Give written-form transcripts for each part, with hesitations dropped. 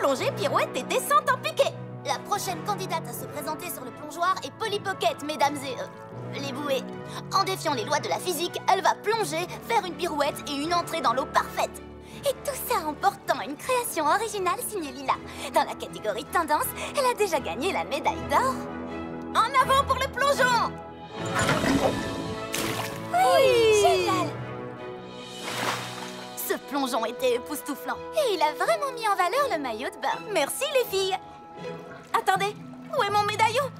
plongée, pirouette et descente en piqué. La prochaine candidate à se présenter sur le plongeoir est Polly Pocket, mesdames et... les bouées. En défiant les lois de la physique, elle va plonger, faire une pirouette et une entrée dans l'eau parfaite. Et tout ça en portant une création originale signée Lila. Dans la catégorie tendance, elle a déjà gagné la médaille d'or. En avant pour le plongeon! Oui! Génial! Ce plongeon était époustouflant. Et il a vraiment mis en valeur le maillot de bain. Merci les filles! Attendez, où est mon médaillon?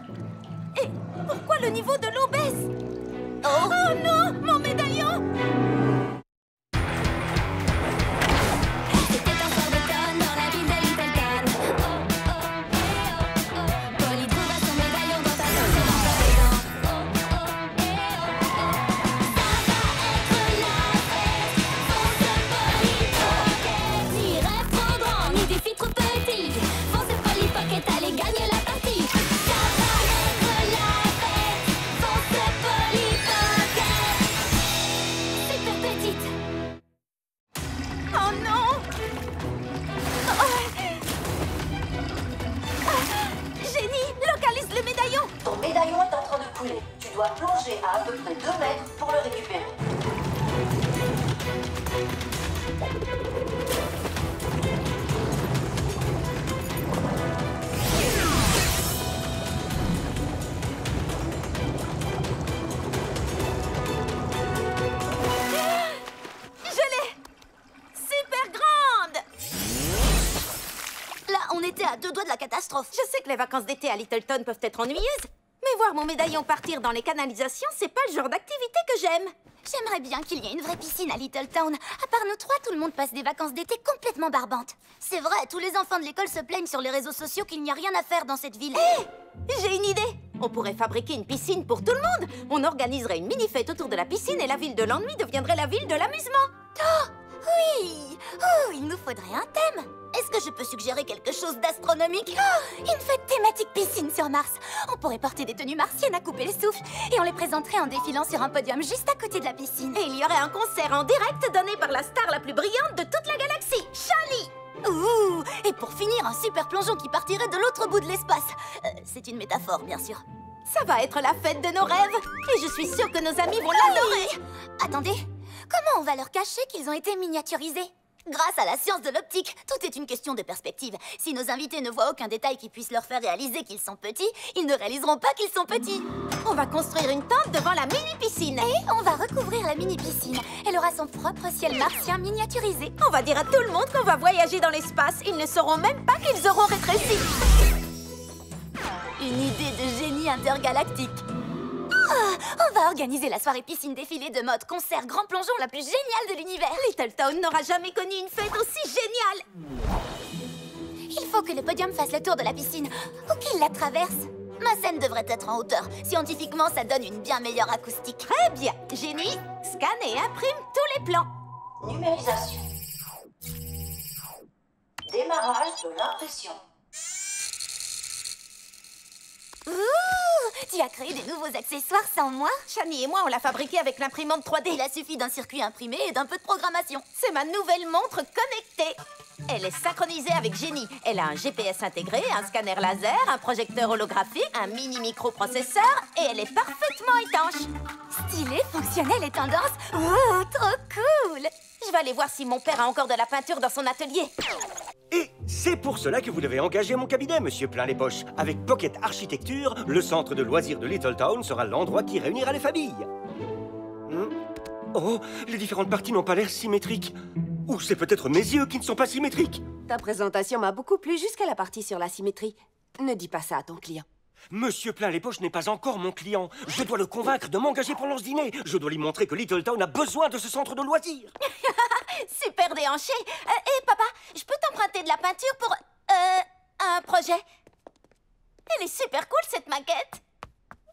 Et pourquoi le niveau de l'eau baisse? Oh non, mon médaillon! C'était un soir d'automne dans la ville de Littleton. Oh, oh, eh, oh, oh. Polly trouva son médaillon dans sa poche et dans sa maison. Oh, oh, eh, oh, oh. Ça va être la fête. Fonce Polly Pocket. Ni rêve trop grand, ni défi trop petit. Fonce Polly Pocket, allez gagner la partie. Ça va être la fête. Fonce Polly Pocket. Super petite. Oh non! Génie, localise le médaillon! Ton médaillon est en train de couler. Tu dois plonger à peu près 2 mètres pour le récupérer. Je l'ai! Super grande! Là, on était à 2 doigts de la catastrophe. Je sais que les vacances d'été à Littleton peuvent être ennuyeuses, mais voir mon médaillon partir dans les canalisations, c'est pas le genre d'activité que j'aime. J'aimerais bien qu'il y ait une vraie piscine à Littletown. À part nous 3, tout le monde passe des vacances d'été complètement barbantes. C'est vrai, tous les enfants de l'école se plaignent sur les réseaux sociaux qu'il n'y a rien à faire dans cette ville. Hé! J'ai une idée! On pourrait fabriquer une piscine pour tout le monde. On organiserait une mini-fête autour de la piscine et la ville de l'ennui deviendrait la ville de l'amusement. Oh, oui! Oh, il nous faudrait un thème. Est-ce que je peux suggérer quelque chose d'astronomique? Oh, une fête thématique piscine sur Mars. On pourrait porter des tenues martiennes à couper les souffles et on les présenterait en défilant sur un podium juste à côté de la piscine. Et il y aurait un concert en direct donné par la star la plus brillante de toute la galaxie, Charlie! Ouh! Et pour finir, un super plongeon qui partirait de l'autre bout de l'espace. C'est une métaphore, bien sûr. Ça va être la fête de nos rêves et je suis sûre que nos amis vont l'adorer. Attendez, comment on va leur cacher qu'ils ont été miniaturisés? Grâce à la science de l'optique, tout est une question de perspective. Si nos invités ne voient aucun détail qui puisse leur faire réaliser qu'ils sont petits, ils ne réaliseront pas qu'ils sont petits. On va construire une tente devant la mini-piscine. Et on va recouvrir la mini-piscine. Elle aura son propre ciel martien miniaturisé. On va dire à tout le monde qu'on va voyager dans l'espace. Ils ne sauront même pas qu'ils auront rétréci. Une idée de génie intergalactique. On va organiser la soirée piscine défilé de mode concert grand plongeon la plus géniale de l'univers. Littletown n'aura jamais connu une fête aussi géniale. Il faut que le podium fasse le tour de la piscine ou qu'il la traverse. Ma scène devrait être en hauteur. Scientifiquement, ça donne une bien meilleure acoustique. Très bien. Génie, scanne et imprime tous les plans. Numérisation. Démarrage de l'impression. Ouh! Tu as créé des nouveaux accessoires sans moi? Shani et moi, on l'a fabriqué avec l'imprimante 3D. Il a suffi d'un circuit imprimé et d'un peu de programmation. C'est ma nouvelle montre connectée. Elle est synchronisée avec Génie. Elle a un GPS intégré, un scanner laser, un projecteur holographique, un mini microprocesseur et elle est parfaitement étanche. Stylé, fonctionnel et tendance. Oh, trop cool! Je vais aller voir si mon père a encore de la peinture dans son atelier. Et c'est pour cela que vous devez engager mon cabinet, monsieur Plein les Poches. Avec Pocket Architecture, le centre de loisirs de Littletown sera l'endroit qui réunira les familles. Oh, les différentes parties n'ont pas l'air symétriques. Ou c'est peut-être mes yeux qui ne sont pas symétriques. Ta présentation m'a beaucoup plu jusqu'à la partie sur la symétrie. Ne dis pas ça à ton client. Monsieur Plein les Poches n'est pas encore mon client. Je dois le convaincre de m'engager pendant ce dîner. Je dois lui montrer que Littletown a besoin de ce centre de loisirs. Super déhanché. Hé, papa, je peux t'emprunter de la peinture pour... un projet? Elle est super cool, cette maquette.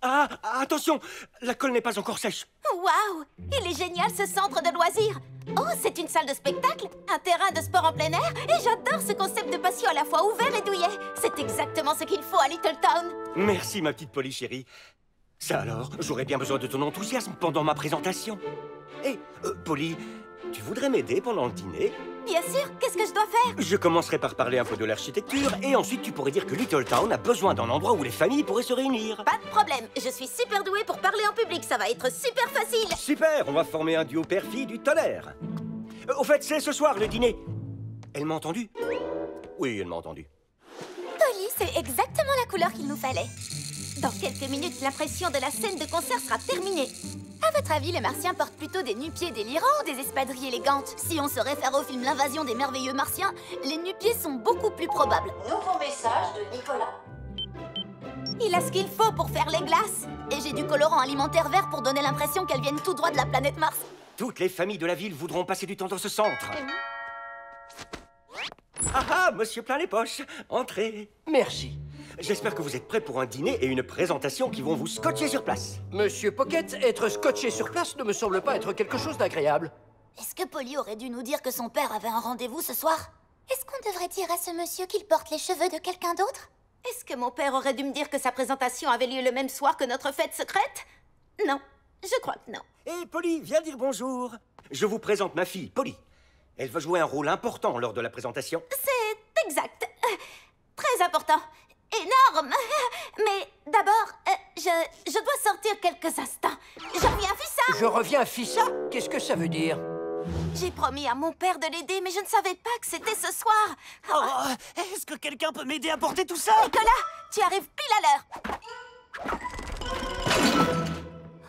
Ah, attention, la colle n'est pas encore sèche. Waouh, il est génial, ce centre de loisirs. Oh, c'est une salle de spectacle, un terrain de sport en plein air. Et j'adore ce concept de patio à la fois ouvert et douillet. C'est exactement ce qu'il faut à Littletown. Merci, ma petite Polly chérie. Ça alors, j'aurais bien besoin de ton enthousiasme pendant ma présentation. Hé, Polly, tu voudrais m'aider pendant le dîner? bien sûr. Qu'est-ce que je dois faire? Je commencerai par parler un peu de l'architecture, et ensuite tu pourrais dire que Little Town a besoin d'un endroit où les familles pourraient se réunir. Pas de problème. Je suis super douée pour parler en public. Ça va être super facile. Super, on va former un duo père-fille du tonnerre. Au fait, c'est ce soir le dîner. Elle m'a entendu? Oui, elle m'a entendu. Polly, c'est exactement la couleur qu'il nous fallait. Dans quelques minutes, l'impression de la scène de concert sera terminée. À votre avis, les Martiens portent plutôt des nu-pieds délirants ou des espadrilles élégantes? Si on se réfère au film L'invasion des merveilleux Martiens, les nu-pieds sont beaucoup plus probables. Nouveau message de Nicolas. Il a ce qu'il faut pour faire les glaces. Et j'ai du colorant alimentaire vert pour donner l'impression qu'elles viennent tout droit de la planète Mars. Toutes les familles de la ville voudront passer du temps dans ce centre. Ah ah, monsieur plein les poches, entrez. Merci. J'espère que vous êtes prêts pour un dîner et une présentation qui vont vous scotcher sur place. Monsieur Pocket, être scotché sur place ne me semble pas être quelque chose d'agréable. Est-ce que Polly aurait dû nous dire que son père avait un rendez-vous ce soir? Est-ce qu'on devrait dire à ce monsieur qu'il porte les cheveux de quelqu'un d'autre? Est-ce que mon père aurait dû me dire que sa présentation avait lieu le même soir que notre fête secrète? Non, je crois que non. Hé, Polly, viens dire bonjour. Je vous présente ma fille, Polly. Elle va jouer un rôle important lors de la présentation. C'est exact. Très important. Énorme. Mais d'abord, je dois sortir quelques instants. Je reviens, Fissa. Je reviens, Fissa? Qu'est-ce que ça veut dire? J'ai promis à mon père de l'aider, mais je ne savais pas que c'était ce soir. Oh, est-ce que quelqu'un peut m'aider à porter tout ça? Nicolas, tu arrives pile à l'heure.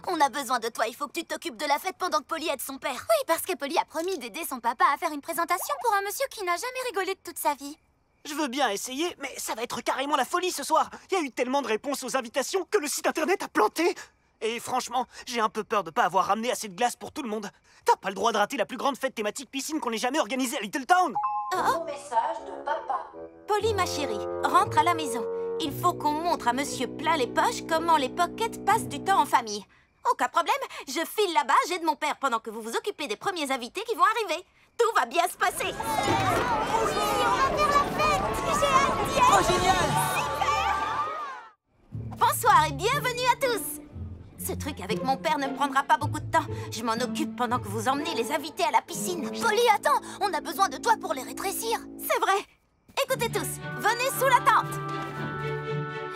On a besoin de toi, il faut que tu t'occupes de la fête pendant que Polly aide son père. Oui, parce que Polly a promis d'aider son papa à faire une présentation pour un monsieur qui n'a jamais rigolé de toute sa vie. Je veux bien essayer, mais ça va être carrément la folie ce soir. Il y a eu tellement de réponses aux invitations que le site internet a planté. Et franchement, j'ai un peu peur de pas avoir ramené assez de glace pour tout le monde. T'as pas le droit de rater la plus grande fête thématique piscine qu'on ait jamais organisée à Little Town. Nouveau message de papa. Polly, ma chérie, rentre à la maison. Il faut qu'on montre à monsieur plein les poches comment les Pockets passent du temps en famille. Aucun problème, je file là-bas, j'aide mon père pendant que vous vous occupez des premiers invités qui vont arriver. Tout va bien se passer. On va faire la fête. J'ai hâte d'y être. Oh, génial! Bonsoir et bienvenue à tous. Ce truc avec mon père ne me prendra pas beaucoup de temps. Je m'en occupe pendant que vous emmenez les invités à la piscine. Polly, attends, on a besoin de toi pour les rétrécir. C'est vrai. Écoutez tous, venez sous la tente.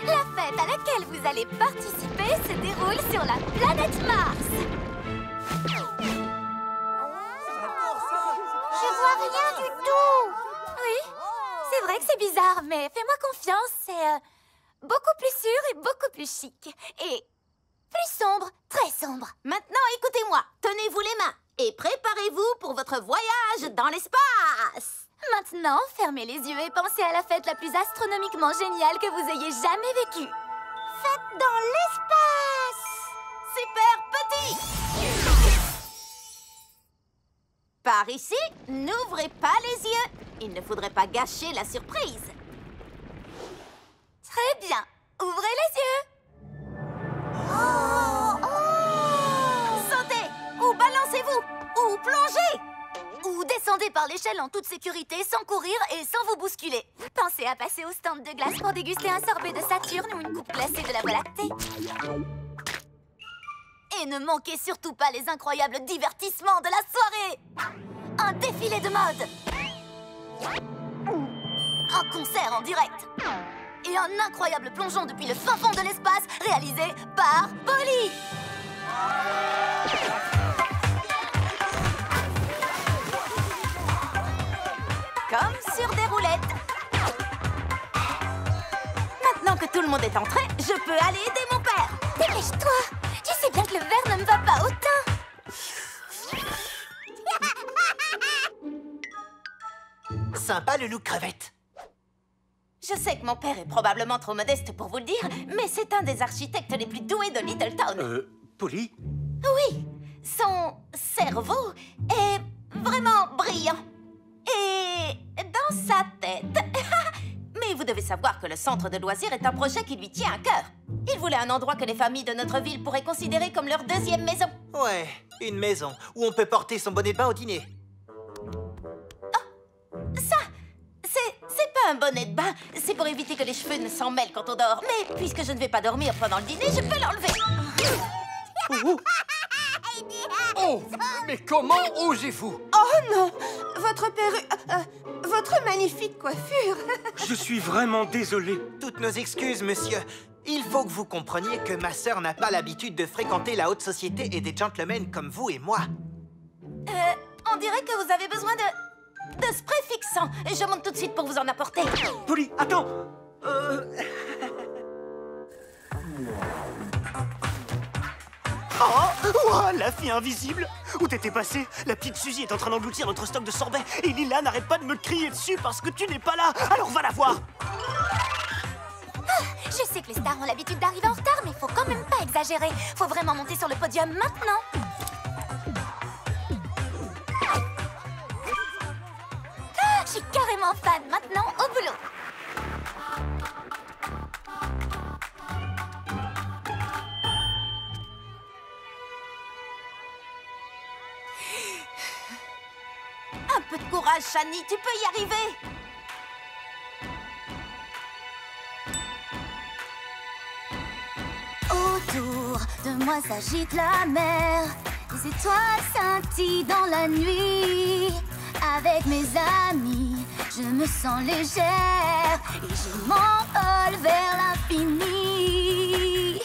La fête à laquelle vous allez participer se déroule sur la planète Mars. Je vois rien du tout. Oui, c'est vrai que c'est bizarre, mais fais-moi confiance, c'est beaucoup plus sûr et beaucoup plus chic. Et plus sombre, très sombre. Maintenant, écoutez-moi, tenez-vous les mains et préparez-vous pour votre voyage dans l'espace. Maintenant, fermez les yeux et pensez à la fête la plus astronomiquement géniale que vous ayez jamais vécue. Fête dans l'espace. Super petit. Par ici, n'ouvrez pas les yeux. Il ne faudrait pas gâcher la surprise. Très bien. Ouvrez les yeux. Sautez, ou balancez-vous, ou plongez, ou descendez par l'échelle en toute sécurité, sans courir et sans vous bousculer. Pensez à passer au stand de glace pour déguster un sorbet de Saturne ou une coupe glacée de la Voie lactée. Et ne manquez surtout pas les incroyables divertissements de la soirée. Un défilé de mode. Un concert en direct. Et un incroyable plongeon depuis le fin fond de l'espace réalisé par Polly. Comme sur des roulettes. Maintenant que tout le monde est entré, je peux aller aider mon père. Dépêche-toi. Tu sais bien que le verre ne me va pas autant. Sympa le look crevette. Je sais que mon père est probablement trop modeste pour vous le dire, mais c'est un des architectes les plus doués de Little Town. Polly? Oui, son cerveau est vraiment brillant. Et dans sa tête... Mais vous devez savoir que le centre de loisirs est un projet qui lui tient à cœur. Il voulait un endroit que les familles de notre ville pourraient considérer comme leur deuxième maison. Ouais, une maison où on peut porter son bonnet de bain au dîner. C'est pas un bonnet de bain, c'est pour éviter que les cheveux ne s'en mêlent quand on dort. Mais puisque je ne vais pas dormir pendant le dîner, je peux l'enlever. Oh, mais comment osez-vous? Oh non, votre perruque... votre magnifique coiffure. Je suis vraiment désolé. Toutes nos excuses, monsieur. Il faut que vous compreniez que ma sœur n'a pas l'habitude de fréquenter la haute société et des gentlemen comme vous et moi. On dirait que vous avez besoin de spray fixant. Je monte tout de suite pour vous en apporter. Polly, attends. Oh, la fille invisible! Où t'étais passée? La petite Suzy est en train d'engloutir notre stock de sorbet et Lila n'arrête pas de me crier dessus parce que tu n'es pas là. Alors va la voir! Je sais que les stars ont l'habitude d'arriver en retard, mais faut quand même pas exagérer. Faut vraiment monter sur le podium maintenant. Je suis carrément fan. Maintenant, au boulot. Un peu de courage, Shani, tu peux y arriver. Autour de moi s'agite la mer. Les étoiles scintillent dans la nuit. Avec mes amis, je me sens légère et je m'envole vers l'infini.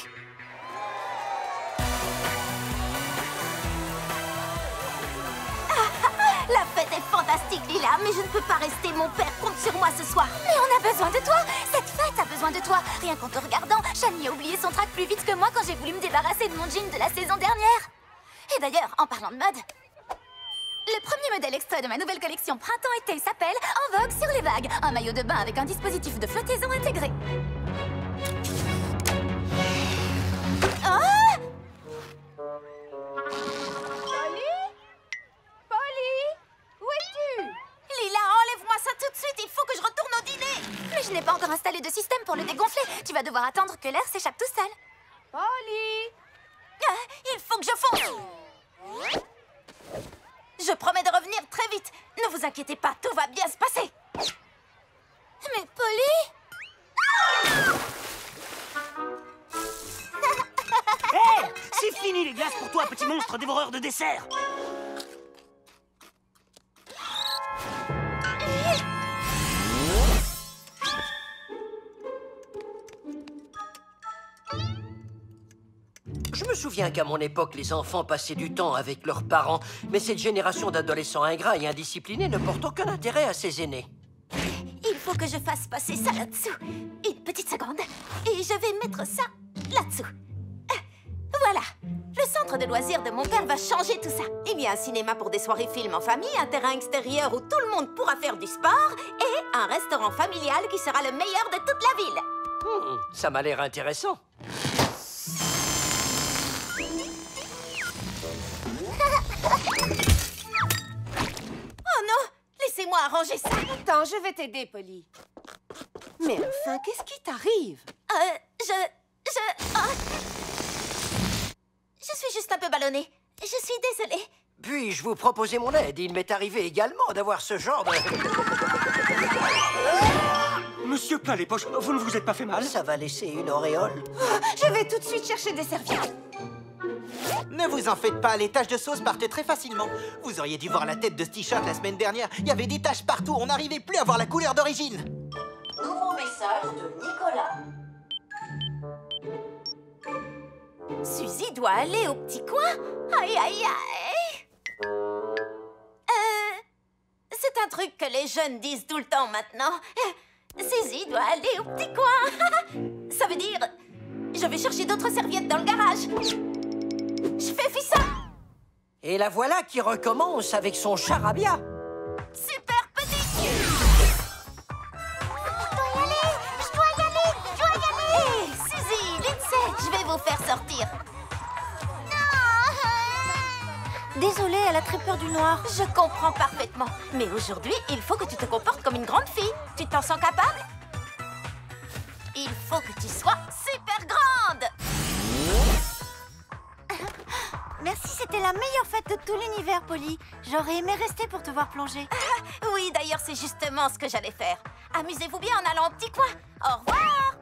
La fête est fantastique, Lila, mais je ne peux pas rester. Mon père compte sur moi ce soir. Mais on a besoin de toi. Cette fête a besoin de toi. Rien qu'en te regardant, Shani a oublié son trac plus vite que moi quand j'ai voulu me débarrasser de mon jean de la saison dernière. Et d'ailleurs, en parlant de mode, le premier modèle extrait de ma nouvelle collection printemps-été s'appelle En vogue sur les vagues. Un maillot de bain avec un dispositif de flottaison intégré. Ah! Où es-tu? Lila, enlève-moi ça tout de suite, il faut que je retourne au dîner. Mais je n'ai pas encore installé de système pour le dégonfler. Tu vas devoir attendre que l'air s'échappe tout seul. Polly! Il faut que je fonce. Je promets de revenir très vite. Ne vous inquiétez pas, tout va bien se passer. Mais Polly? Hé! C'est fini les glaces pour toi, petit monstre dévoreur de dessert! Je me souviens qu'à mon époque, les enfants passaient du temps avec leurs parents, mais cette génération d'adolescents ingrats et indisciplinés ne porte aucun intérêt à ses aînés. Il faut que je fasse passer ça là-dessous. Une petite seconde. Et je vais mettre ça là-dessous. Voilà. Le centre de loisirs de mon père va changer tout ça. Il y a un cinéma pour des soirées films en famille, un terrain extérieur où tout le monde pourra faire du sport Et un restaurant familial qui sera le meilleur de toute la ville. Ça m'a l'air intéressant. Oh non! Laissez-moi arranger ça. Attends, je vais t'aider, Polly. Mais enfin, qu'est-ce qui t'arrive? Je suis juste un peu ballonnée. Je suis désolée. Puis-je vous proposer mon aide? Il m'est arrivé également d'avoir ce genre de... Monsieur Plein les Poches, vous ne vous êtes pas fait mal? Ça va laisser une auréole. Je vais tout de suite chercher des serviettes. Ne vous en faites pas, les taches de sauce partent très facilement. Vous auriez dû voir la tête de ce t-shirt la semaine dernière. Il y avait des taches partout, on n'arrivait plus à voir la couleur d'origine. Nouveau message de Nicolas. Suzy doit aller au petit coin. Aïe, aïe, aïe. C'est un truc que les jeunes disent tout le temps maintenant. Suzy doit aller au petit coin. Ça veut dire... Je vais chercher d'autres serviettes dans le garage. Je fais fi ça. Et la voilà qui recommence avec son charabia. Super petit. Je dois y aller. Hé, Suzy, Lindsay, je vais vous faire sortir. Désolée, elle a très peur du noir. Je comprends parfaitement. Mais aujourd'hui, il faut que tu te comportes comme une grande fille. Tu t'en sens capable? Il faut que tu sois super grande. Merci, c'était la meilleure fête de tout l'univers, Polly. J'aurais aimé rester pour te voir plonger. Oui, d'ailleurs, c'est justement ce que j'allais faire. Amusez-vous bien en allant au petit coin. Au revoir.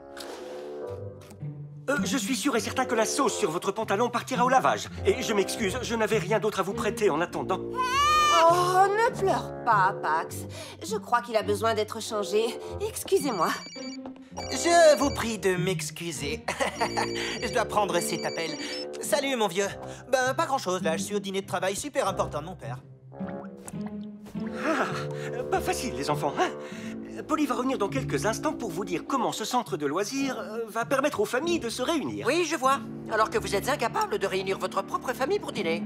Je suis sûr et certain que la sauce sur votre pantalon partira au lavage. Et je m'excuse, je n'avais rien d'autre à vous prêter en attendant. Oh, Oh, ne pleure pas, Pax. Je crois qu'il a besoin d'être changé. Excusez-moi. Je vous prie de m'excuser. Je dois prendre cet appel. Salut, mon vieux. Ben, pas grand-chose, là. Je suis au dîner de travail super important de mon père. Ah, pas facile, les enfants, hein? Polly va revenir dans quelques instants pour vous dire comment ce centre de loisirs va permettre aux familles de se réunir. Oui, je vois. Alors que vous êtes incapable de réunir votre propre famille pour dîner.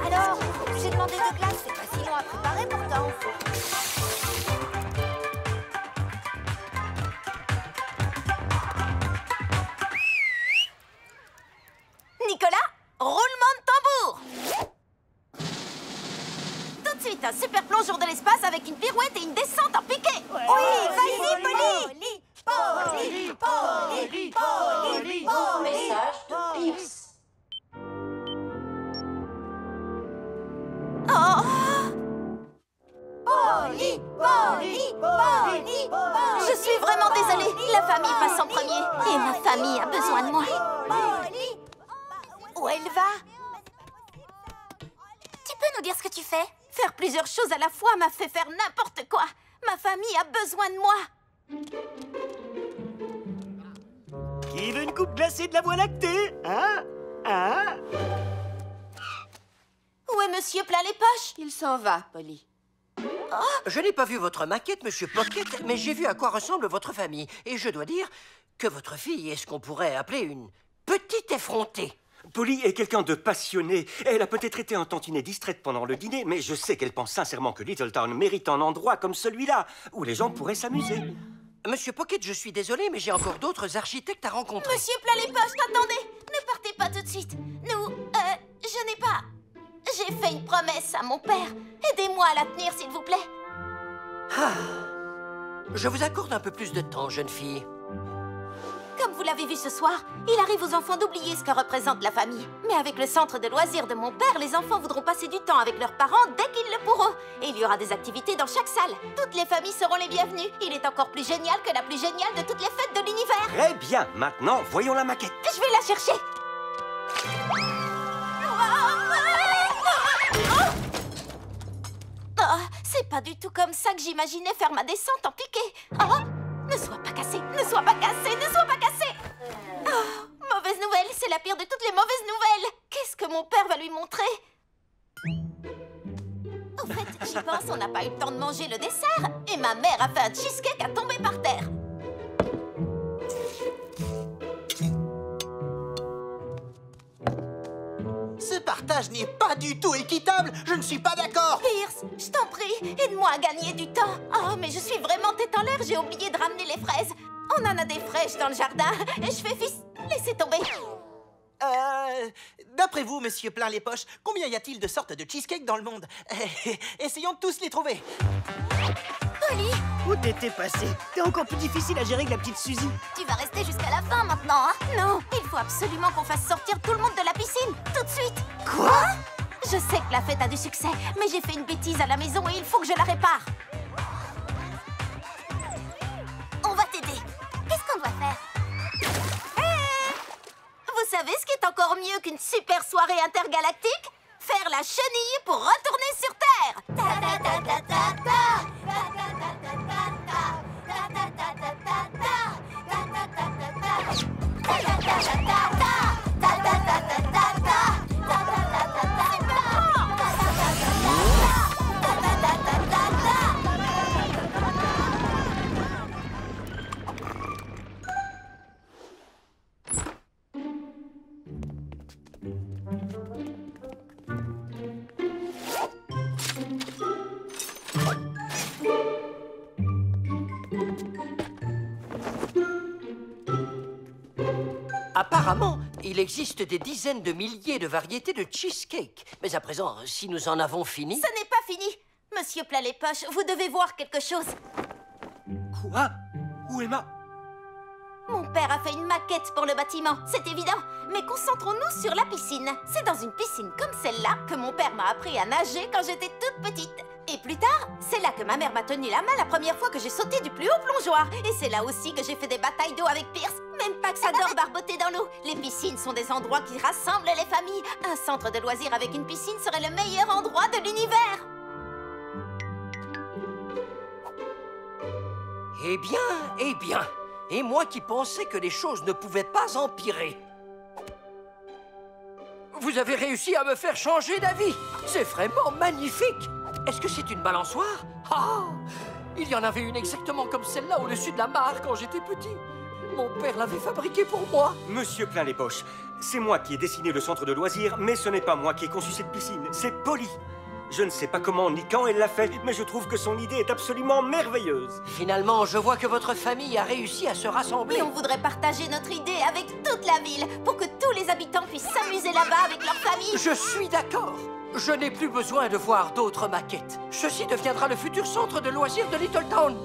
Alors, j'ai demandé de glace, c'est pas si long à préparer pourtant. Nicolas, roulement de tambour. Tout de suite, un super plongeon de l'espace avec une pirouette et une descente en piqué. Oui, vas-y, Polly. Polly, Polly, Polly, Polly. Message de Pierce. Polly, Polly, Polly, Polly. Je suis vraiment désolée. La famille passe en premier. Et ma famille a besoin de moi. Polly. Où elle va? Tu peux nous dire ce que tu fais? Faire plusieurs choses à la fois m'a fait faire n'importe quoi. Ma famille a besoin de moi. Qui veut une coupe glacée de la Voie lactée? Hein? Hein? Où est monsieur plein les poches? Il s'en va, Polly. Je n'ai pas vu votre maquette, Monsieur Pocket, mais j'ai vu à quoi ressemble votre famille. Et je dois dire que votre fille est ce qu'on pourrait appeler une petite effrontée. Polly est quelqu'un de passionné. Elle a peut-être été un tantinet distraite pendant le dîner, mais je sais qu'elle pense sincèrement que Littletown mérite un endroit comme celui-là, où les gens pourraient s'amuser. Monsieur Pocket, je suis désolé, mais j'ai encore d'autres architectes à rencontrer. Monsieur plein les poches, attendez. Ne partez pas tout de suite. Je n'ai pas... J'ai fait une promesse à mon père. Aidez-moi à la tenir, s'il vous plaît. Je vous accorde un peu plus de temps, jeune fille. Comme vous l'avez vu ce soir, il arrive aux enfants d'oublier ce que représente la famille. Mais avec le centre de loisirs de mon père, les enfants voudront passer du temps avec leurs parents dès qu'ils le pourront. Et il y aura des activités dans chaque salle. Toutes les familles seront les bienvenues. Il est encore plus génial que la plus géniale de toutes les fêtes de l'univers. Très bien, maintenant, voyons la maquette. Je vais la chercher. Oh, c'est pas du tout comme ça que j'imaginais faire ma descente en piqué. Oh, ne sois pas cassé, ne sois pas cassé, ne sois pas cassé. Oh, mauvaise nouvelle, c'est la pire de toutes les mauvaises nouvelles. Qu'est-ce que mon père va lui montrer? Au fait, j'y pense, on n'a pas eu le temps de manger le dessert. Et ma mère a fait un cheesecake à tomber par terre. Ce partage n'est pas du tout équitable. Je ne suis pas d'accord. Pierce, je t'en prie, aide-moi à gagner du temps. Oh, mais je suis vraiment tête en l'air, j'ai oublié de ramener les fraises. On en a des fraîches dans le jardin, et je fais fils... Laissez tomber. D'après vous, monsieur plein les poches, combien y a-t-il de sortes de cheesecake dans le monde? Essayons de tous les trouver. Polly, Où t'étais passé? T'es encore plus difficile à gérer que la petite Suzy. tu vas rester jusqu'à la fin maintenant, hein? Non, il faut absolument qu'on fasse sortir tout le monde de la piscine, tout de suite. Quoi? Je sais que la fête a du succès, mais j'ai fait une bêtise à la maison et il faut que je la répare. On va t'aider. Qu'est-ce qu'on doit faire? Vous savez ce qui est encore mieux qu'une super soirée intergalactique? Faire la chenille pour retourner sur Terre. Ta ta ta ta ta ta. Apparemment, il existe des dizaines de milliers de variétés de cheesecake. Mais à présent, si nous en avons fini... Ce n'est pas fini. Monsieur Plat les poches, vous devez voir quelque chose. Quoi? Où est ma... Mon père a fait une maquette pour le bâtiment, c'est évident. Mais concentrons-nous sur la piscine. C'est dans une piscine comme celle-là que mon père m'a appris à nager quand j'étais toute petite. Et plus tard, c'est là que ma mère m'a tenu la main la première fois que j'ai sauté du plus haut plongeoir. Et c'est là aussi que j'ai fait des batailles d'eau avec Pierce. Même Pax adore barboter dans l'eau. Les piscines sont des endroits qui rassemblent les familles. Un centre de loisirs avec une piscine serait le meilleur endroit de l'univers. Eh bien. Et moi qui pensais que les choses ne pouvaient pas empirer. Vous avez réussi à me faire changer d'avis. C'est vraiment magnifique. Est-ce que c'est une balançoire? Ah! Il y en avait une exactement comme celle-là au-dessus de la mare quand j'étais petit. Mon père l'avait fabriquée pour moi. Monsieur plein les poches, c'est moi qui ai dessiné le centre de loisirs, mais ce n'est pas moi qui ai conçu cette piscine, c'est Polly. Je ne sais pas comment ni quand elle l'a fait, mais je trouve que son idée est absolument merveilleuse. Finalement, je vois que votre famille a réussi à se rassembler. Et on voudrait partager notre idée avec toute la ville pour que tous les habitants puissent s'amuser là-bas avec leur famille. Je suis d'accord. Je n'ai plus besoin de voir d'autres maquettes. Ceci deviendra le futur centre de loisirs de Little Town.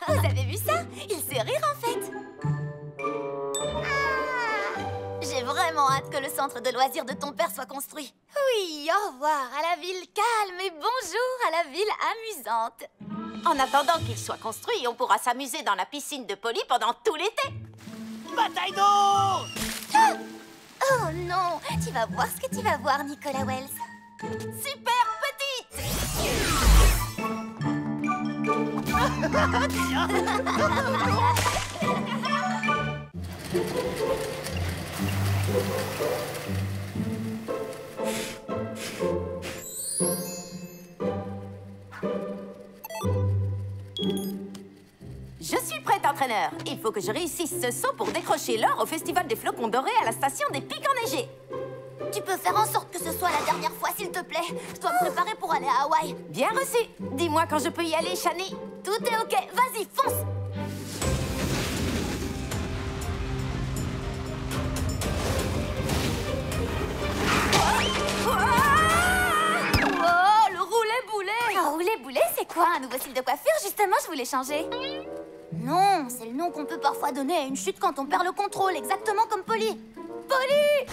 Vous avez vu ça? Il sait rire en fait. J'ai vraiment hâte que le centre de loisirs de ton père soit construit. Oui, au revoir à la ville calme et bonjour à la ville amusante. En attendant qu'il soit construit, on pourra s'amuser dans la piscine de Polly pendant tout l'été. Bataille d'eau! Ah! Oh non, tu vas voir ce que tu vas voir, Nicolas Wells. Super petite! Je suis prête, entraîneur. Il faut que je réussisse ce saut pour décrocher l'or au Festival des Flocons Dorés à la station des Pics Enneigés. Tu peux faire en sorte que ce soit la dernière fois, s'il te plaît. Je dois me préparer pour aller à Hawaï. Bien reçu. Dis-moi quand je peux y aller, Shani. Tout est ok. Vas-y, fonce. Oh, le roulet-boulet. Oh, roulet-boulet, c'est quoi? Un nouveau style de coiffure? Justement, je voulais changer. Non, c'est le nom qu'on peut parfois donner à une chute quand on perd le contrôle, exactement comme Polly. Polly!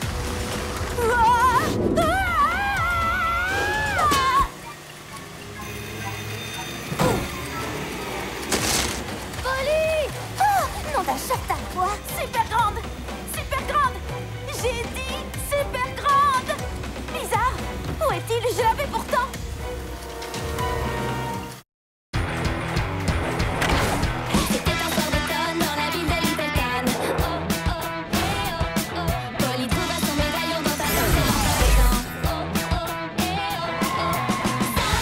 Polly! Oh, nom d'un chat à quoi? Super grande! Super grande! J'ai dit super grande! Bizarre! Où est-il? Je l'avais pourtant! C'était un soir d'automne dans la ville de Little Town. Oh, oh, eh, oh, oh. Polly trouva son médaillon dans ta poche et l'emporta. Oh, oh, eh, oh, oh. Ça va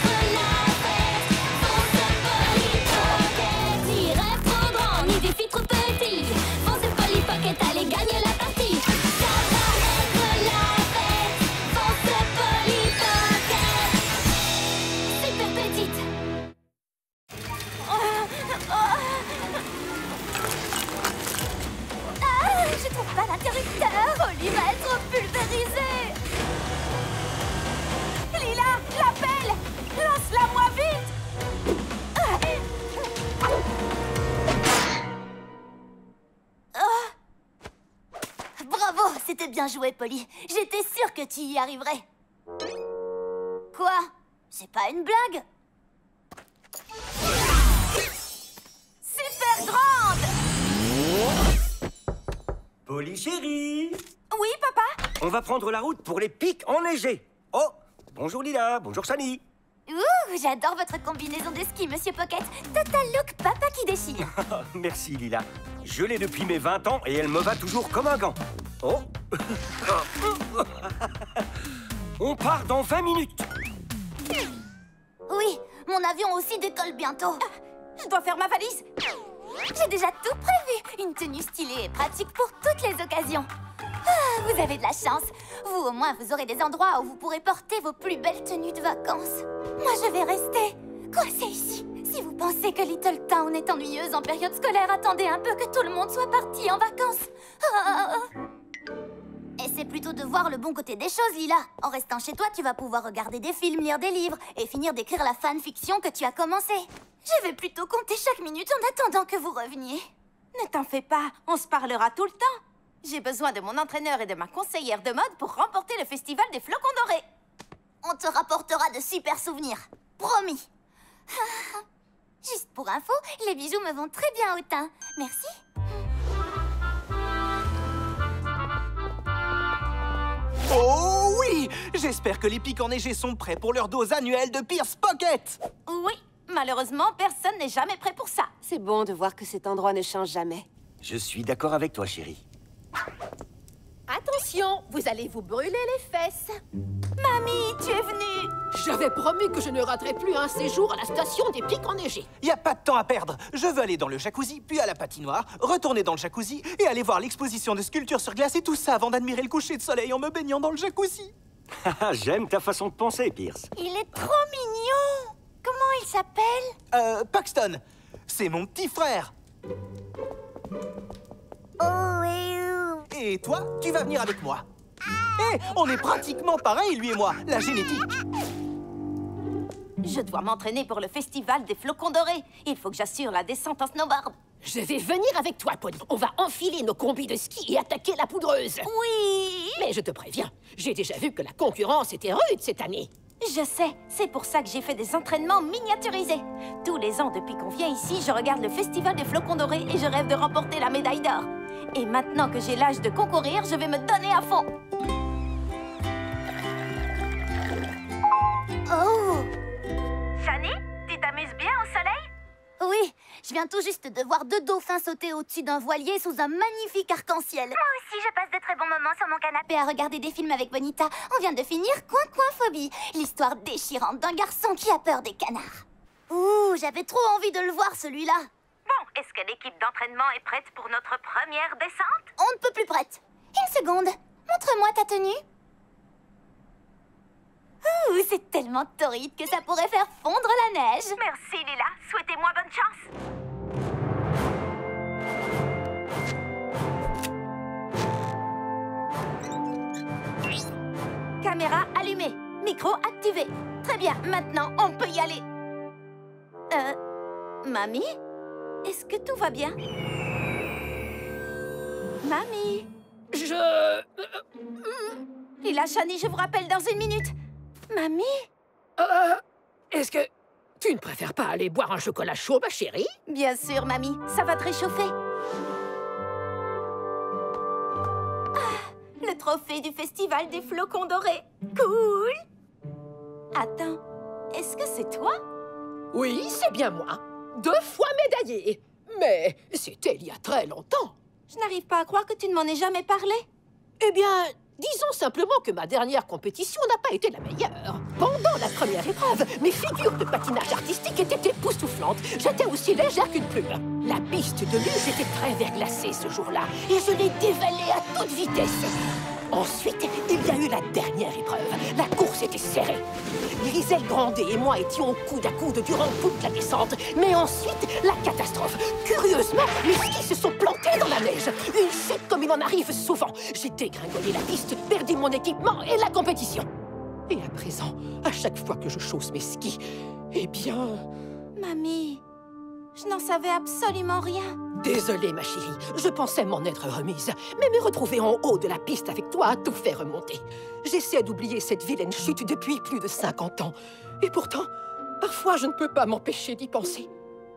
être la fête. Fonce Polly Pocket. Ni rêve trop grand, ni défi trop petit. Fonce Polly Pocket, allez gagner la partie. Ça va être la fête. Fonce Polly Pocket. Super petite. Ah, je trouve pas l'interrupteur. Polly va être pulvérisée. Lila, l'appelle! Lance-la moi vite! Bravo, c'était bien joué, Polly. J'étais sûre que tu y arriverais. Quoi? C'est pas une blague? Super grande! Polly chérie, Oui, papa? on va prendre la route pour les Pics Enneigés. Oh, bonjour Lila, bonjour Shani. Ouh, j'adore votre combinaison de ski, Monsieur Pocket. Total look papa qui déchire. Merci Lila. Je l'ai depuis mes 20 ans et elle me va toujours comme un gant. Oh. On part dans 20 minutes. Oui, mon avion aussi décolle bientôt. Je dois faire ma valise. J'ai déjà tout prévu. Une tenue stylée et pratique pour toutes les occasions. Ah, vous avez de la chance. Vous, au moins, vous aurez des endroits où vous pourrez porter vos plus belles tenues de vacances. Moi, je vais rester coincée ici. Si vous pensez que Little Town est ennuyeuse en période scolaire, attendez un peu que tout le monde soit parti en vacances. Ah. Et Essaie plutôt de voir le bon côté des choses, Lila. En restant chez toi, tu vas pouvoir regarder des films, lire des livres et finir d'écrire la fanfiction que tu as commencé. Je vais plutôt compter chaque minute en attendant que vous reveniez. Ne t'en fais pas, on se parlera tout le temps. J'ai besoin de mon entraîneur et de ma conseillère de mode pour remporter le festival des flocons dorés. On te rapportera de super souvenirs. Promis. Juste pour info, les bijoux me vont très bien au teint. Merci. Oh oui! J'espère que les pics enneigés sont prêts pour leur dose annuelle de Pierce Pocket! Oui, malheureusement, personne n'est jamais prêt pour ça. C'est bon de voir que cet endroit ne change jamais. Je suis d'accord avec toi, chérie. Attention, vous allez vous brûler les fesses. Mamie, tu es venue. J'avais promis que je ne raterais plus un séjour à la station des pics enneigés. Y a pas de temps à perdre. Je veux aller dans le jacuzzi, puis à la patinoire, retourner dans le jacuzzi et aller voir l'exposition de sculptures sur glace et tout ça avant d'admirer le coucher de soleil en me baignant dans le jacuzzi. J'aime ta façon de penser, Pierce. Il est trop mignon. Comment il s'appelle? Paxton. C'est mon petit frère. Et toi, tu vas venir avec moi. Eh, on est pratiquement pareils, lui et moi, la génétique. Je dois m'entraîner pour le festival des flocons dorés. Il faut que j'assure la descente en snowboard. Je vais venir avec toi, Polly. On va enfiler nos combis de ski et attaquer la poudreuse. Oui. Mais je te préviens, j'ai déjà vu que la concurrence était rude cette année. Je sais, c'est pour ça que j'ai fait des entraînements miniaturisés. Tous les ans, depuis qu'on vient ici, je regarde le festival des flocons dorés et je rêve de remporter la médaille d'or. Et maintenant que j'ai l'âge de concourir, je vais me donner à fond. Oh! Shani, tu t'amuses bien au soleil? Oui, je viens tout juste de voir 2 dauphins sauter au-dessus d'un voilier sous un magnifique arc-en-ciel. Moi aussi, je passe de très bons moments sur mon canapé. Et à regarder des films avec Bonita, on vient de finir Coin-Coin-Phobie, l'histoire déchirante d'un garçon qui a peur des canards. Ouh, j'avais trop envie de le voir celui-là. Bon, est-ce que l'équipe d'entraînement est prête pour notre première descente? On ne peut plus prête. Une seconde, montre-moi ta tenue. Ouh, c'est tellement torride que ça pourrait faire fondre la neige. Merci Lila, souhaitez-moi bonne chance. Caméra allumée, micro activé. Très bien, maintenant on peut y aller. Mamie? Est-ce que tout va bien? Mamie? Lila, Shani, je vous rappelle dans 1 minute. Mamie? Est-ce que tu ne préfères pas aller boire un chocolat chaud, ma chérie? Bien sûr, mamie. Ça va te réchauffer. Ah, le trophée du festival des flocons dorés. Cool! Attends, est-ce que c'est toi? Oui, c'est bien moi. 2 fois médaillé. Mais c'était il y a très longtemps. Je n'arrive pas à croire que tu ne m'en aies jamais parlé. Eh bien, disons simplement que ma dernière compétition n'a pas été la meilleure. Pendant la première épreuve, mes figures de patinage artistique étaient époustouflantes. J'étais aussi légère qu'une plume. La piste de luge était très verglacée ce jour-là, et je l'ai dévalée à toute vitesse. Ensuite, il y a eu la dernière épreuve. La course était serrée. Griselle Grandet et moi étions coude à coude durant toute la descente. Mais ensuite, la catastrophe. Curieusement, mes skis se sont plantés dans la neige. Une chute comme il en arrive souvent. J'ai dégringolé la piste, perdu mon équipement et la compétition. Et à présent, à chaque fois que je chausse mes skis, eh bien... Mamie, je n'en savais absolument rien. Désolée, ma chérie, je pensais m'en être remise. Mais me retrouver en haut de la piste avec toi a tout fait remonter. J'essaie d'oublier cette vilaine chute depuis plus de 50 ans. Et pourtant, parfois je ne peux pas m'empêcher d'y penser.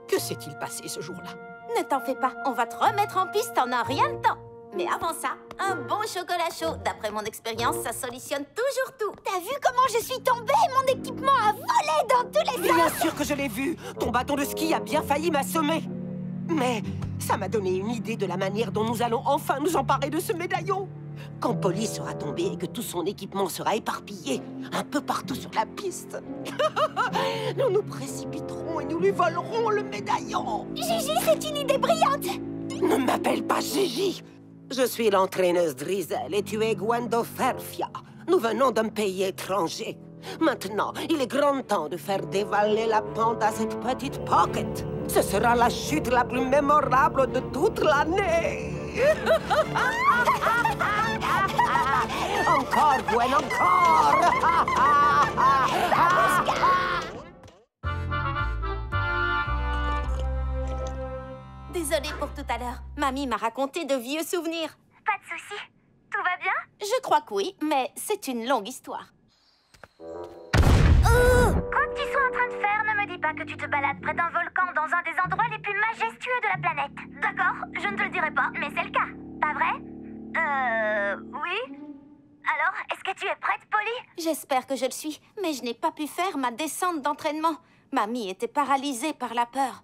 Que s'est-il passé ce jour-là? Ne t'en fais pas, on va te remettre en piste en un rien de temps. Mais avant ça, un bon chocolat chaud. D'après mon expérience, ça solutionne toujours tout. T'as vu comment je suis tombée? Mon équipement a volé dans tous les sens. Bien sûr que je l'ai vu. Ton bâton de ski a bien failli m'assommer. Mais ça m'a donné une idée de la manière dont nous allons enfin nous emparer de ce médaillon. Quand Polly sera tombée et que tout son équipement sera éparpillé un peu partout sur la piste, nous nous précipiterons et nous lui volerons le médaillon. Gigi, c'est une idée brillante. Ne m'appelle pas Gigi. Je suis l'entraîneuse Drizzle et tu es Gwendo Ferfia. Nous venons d'un pays étranger. Maintenant, il est grand temps de faire dévaler la pente à cette petite Pocket. Ce sera la chute la plus mémorable de toute l'année. Encore, Gwen, encore. Désolée pour tout à l'heure. Mamie m'a raconté de vieux souvenirs. Pas de souci. Tout va bien? Je crois que oui, mais c'est une longue histoire. Quoi que tu sois en train de faire, ne me dis pas que tu te balades près d'un volcan dans un des endroits les plus majestueux de la planète. D'accord, je ne te le dirai pas, mais c'est le cas. Pas vrai? Oui? Alors, est-ce que tu es prête, Polly? J'espère que je le suis, mais je n'ai pas pu faire ma descente d'entraînement. Mamie était paralysée par la peur.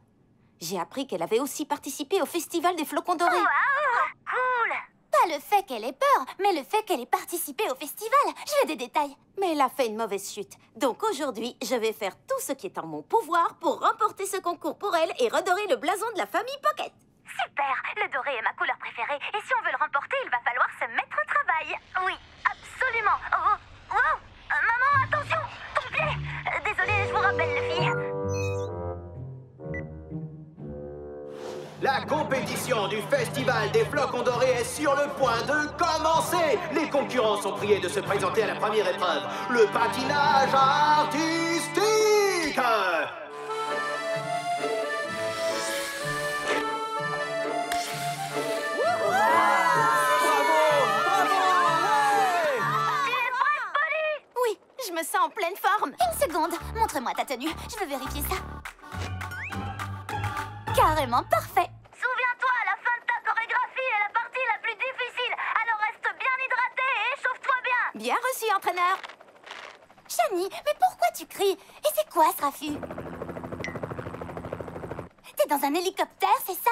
J'ai appris qu'elle avait aussi participé au festival des flocons dorés. Waouh! Cool! Pas le fait qu'elle ait peur, mais le fait qu'elle ait participé au festival. Je veux des détails. Mais elle a fait une mauvaise chute. Donc aujourd'hui, je vais faire tout ce qui est en mon pouvoir pour remporter ce concours pour elle et redorer le blason de la famille Pocket. Super! Le doré est ma couleur préférée. Et si on veut le remporter, il va falloir se mettre au travail. Oui, absolument. Oh, wow! Maman, attention! Ton pied! Désolée, je vous rappelle, les filles. La compétition du Festival des Flocons Dorés est sur le point de commencer. Les concurrents sont priés de se présenter à la première épreuve, le patinage artistique. Oui, je me sens en pleine forme. Une seconde, montre-moi ta tenue. Je veux vérifier ça. Carrément parfait. Souviens-toi, la fin de ta chorégraphie est la partie la plus difficile. Alors reste bien hydraté et échauffe-toi bien. Bien reçu, entraîneur. Shani, mais pourquoi tu cries? Et c'est quoi ce raffut? T'es dans un hélicoptère, c'est ça?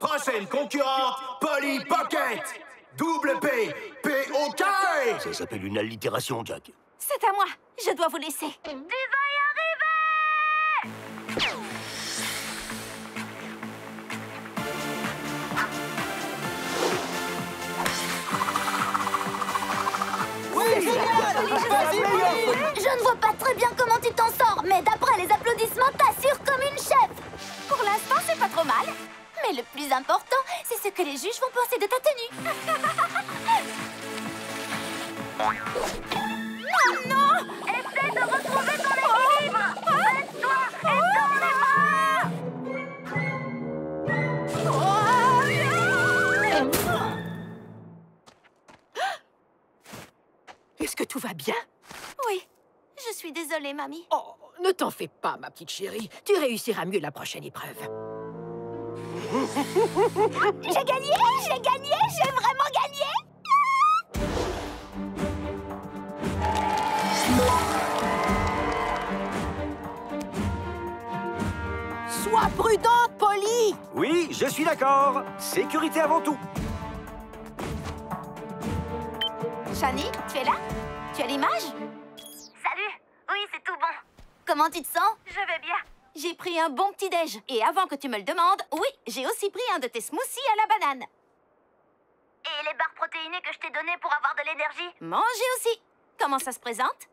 Prochaine concurrente, Polly Pocket. Double P, P-O-K. Ça s'appelle une allitération, Jack. C'est à moi. Je dois vous laisser. Tu vas y arriver! Je ne vois pas très bien comment tu t'en sors, mais d'après les applaudissements, t'assures comme une chef. Pour l'instant, c'est pas trop mal. Mais le plus important, c'est ce que les juges vont penser de ta tenue. Oh non! Essaie de retrouver ton équilibre. Baisse-toi et dans les bras. Est-ce que tout va bien? Oui, je suis désolée, mamie. Oh, ne t'en fais pas, ma petite chérie. Tu réussiras mieux la prochaine épreuve. J'ai gagné! J'ai gagné! J'ai vraiment gagné! Sois prudente, Polly. Oui, je suis d'accord. Sécurité avant tout. Shani, tu es là? Tu as l'image? Salut! Oui, c'est tout bon. Comment tu te sens? Je vais bien. J'ai pris un bon petit-déj. Et avant que tu me le demandes, oui, j'ai aussi pris un de tes smoothies à la banane. Et les barres protéinées que je t'ai données pour avoir de l'énergie? Mangez aussi. Comment ça se présente?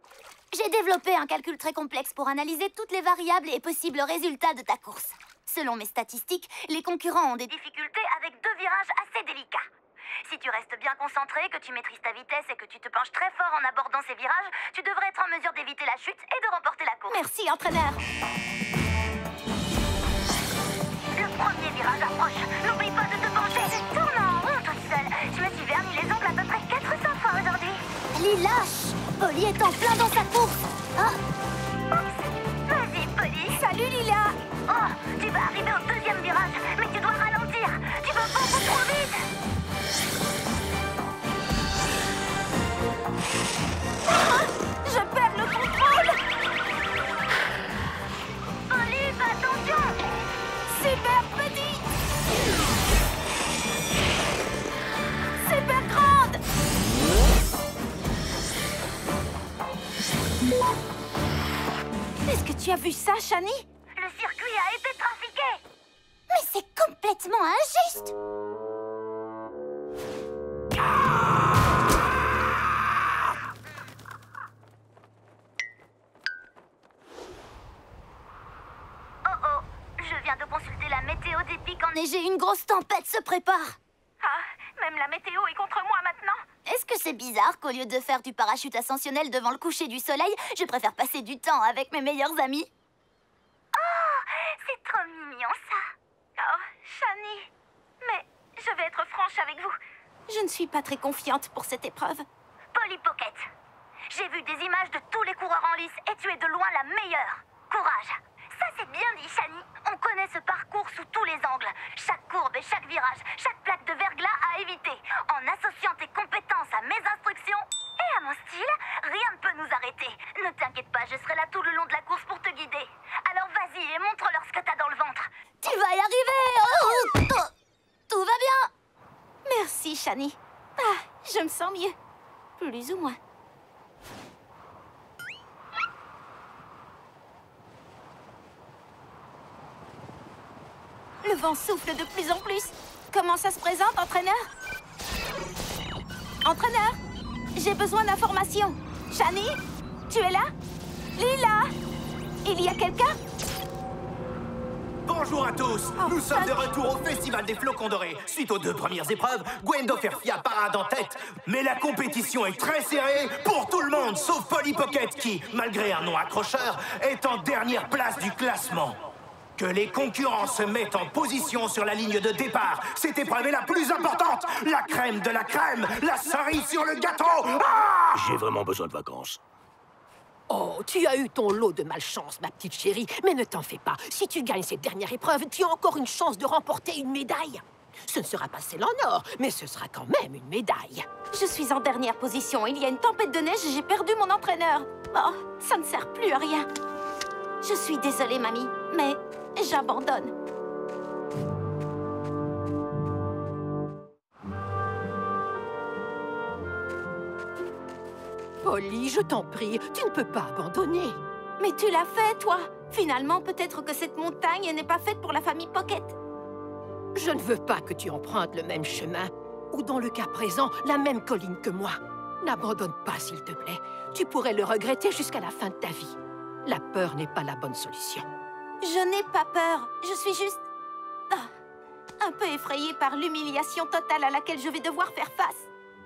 J'ai développé un calcul très complexe pour analyser toutes les variables et possibles résultats de ta course. Selon mes statistiques, les concurrents ont des difficultés avec 2 virages assez délicats. Si tu restes bien concentré, que tu maîtrises ta vitesse et que tu te penches très fort en abordant ces virages, tu devrais être en mesure d'éviter la chute et de remporter la course. Merci, entraîneur. Le premier virage approche. N'oublie pas de te pencher. Je tourne en rond toute seule. Je me suis verni les ongles à peu près 400 fois aujourd'hui. Polly, lâche. Polly est en plein dans sa course. Ah. Oups. Vas-y, Polly. Salut, Lila. Oh, tu vas arriver au 2e virage, mais tu dois ralentir. Tu vas beaucoup trop vite. Ah, je perds le contrôle. Polly, fais attention. Super petit. Super grande. Est-ce que tu as vu ça, Shani? Le circuit a été trafiqué. Mais c'est complètement injuste. Je viens de consulter la météo des pics enneigés. Une grosse tempête se prépare. Ah, Même la météo est contre moi maintenant. Est-ce que c'est bizarre qu'au lieu de faire du parachute ascensionnel devant le coucher du soleil, je préfère passer du temps avec mes meilleurs amis? Oh, c'est trop mignon ça. Oh, Shani. Mais je vais être franche avec vous. Je ne suis pas très confiante pour cette épreuve. Polly Pocket, j'ai vu des images de tous les coureurs en lice et tu es de loin la meilleure. Courage. Ça c'est bien dit, Shani. On connaît ce parcours sous tous les angles. Chaque courbe et chaque virage, chaque plaque de verglas à éviter. En associant tes compétences à mes instructions et à mon style, rien ne peut nous arrêter. Ne t'inquiète pas, je serai là tout le long de la course pour te guider. Alors vas-y et montre-leur ce que t'as dans le ventre. Tu vas y arriver! Oh, tout va bien! Merci, Shani. Ah, je me sens mieux. Plus ou moins. Le vent souffle de plus en plus. Comment ça se présente, entraîneur? Entraîneur, j'ai besoin d'informations. Shani, tu es là? Lila, il y a quelqu'un? Bonjour à tous, nous sommes de retour au Festival des Flocons Dorés. Suite aux 2 premières épreuves, Gwendo Ferfia parade en tête. Mais la compétition est très serrée pour tout le monde, sauf Polly Pocket qui, malgré un nom accrocheur, est en dernière place du classement. Que les concurrents se mettent en position sur la ligne de départ. Cette épreuve est la plus importante. La crème de la crème, la cerise sur le gâteau. Ah! J'ai vraiment besoin de vacances. Oh, tu as eu ton lot de malchance, ma petite chérie. Mais ne t'en fais pas. Si tu gagnes cette dernière épreuve, tu as encore une chance de remporter une médaille. Ce ne sera pas celle en or, mais ce sera quand même une médaille. Je suis en dernière position. Il y a une tempête de neige et j'ai perdu mon entraîneur. Oh, ça ne sert plus à rien. Je suis désolée, mamie, mais j'abandonne. Polly, je t'en prie, tu ne peux pas abandonner. Mais tu l'as fait, toi. Finalement, peut-être que cette montagne n'est pas faite pour la famille Pocket. Je ne veux pas que tu empruntes le même chemin, ou dans le cas présent, la même colline que moi. N'abandonne pas, s'il te plaît. Tu pourrais le regretter jusqu'à la fin de ta vie. La peur n'est pas la bonne solution. Je n'ai pas peur. Je suis juste... un peu effrayée par l'humiliation totale à laquelle je vais devoir faire face.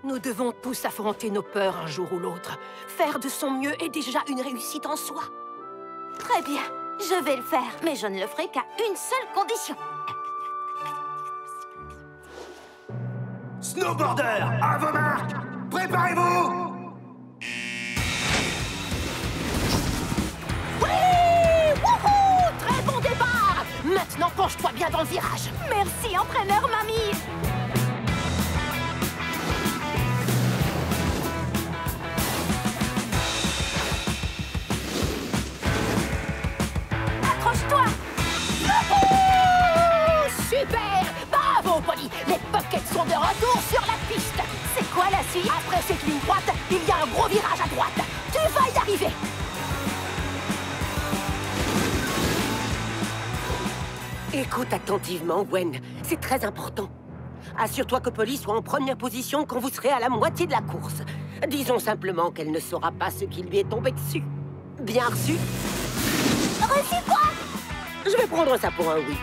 Nous devons tous affronter nos peurs un jour ou l'autre. Faire de son mieux est déjà une réussite en soi. Très bien, je vais le faire, mais je ne le ferai qu'à une seule condition. Snowboarder, à vos marques, préparez-vous! Oui! Wouhou! Très bon départ! Maintenant, penche-toi bien dans le virage. Merci, entraîneur mamie! Accroche-toi! Super! Bravo, Polly! Les Pockets sont de retour sur la piste! C'est quoi la suite? Après cette ligne droite, il y a un gros virage à droite. Tu vas y arriver! Écoute attentivement, Gwen. C'est très important. Assure-toi que Polly soit en première position quand vous serez à la moitié de la course. Disons simplement qu'elle ne saura pas ce qui lui est tombé dessus. Bien reçu? Reçu quoi? Je vais prendre ça pour un oui.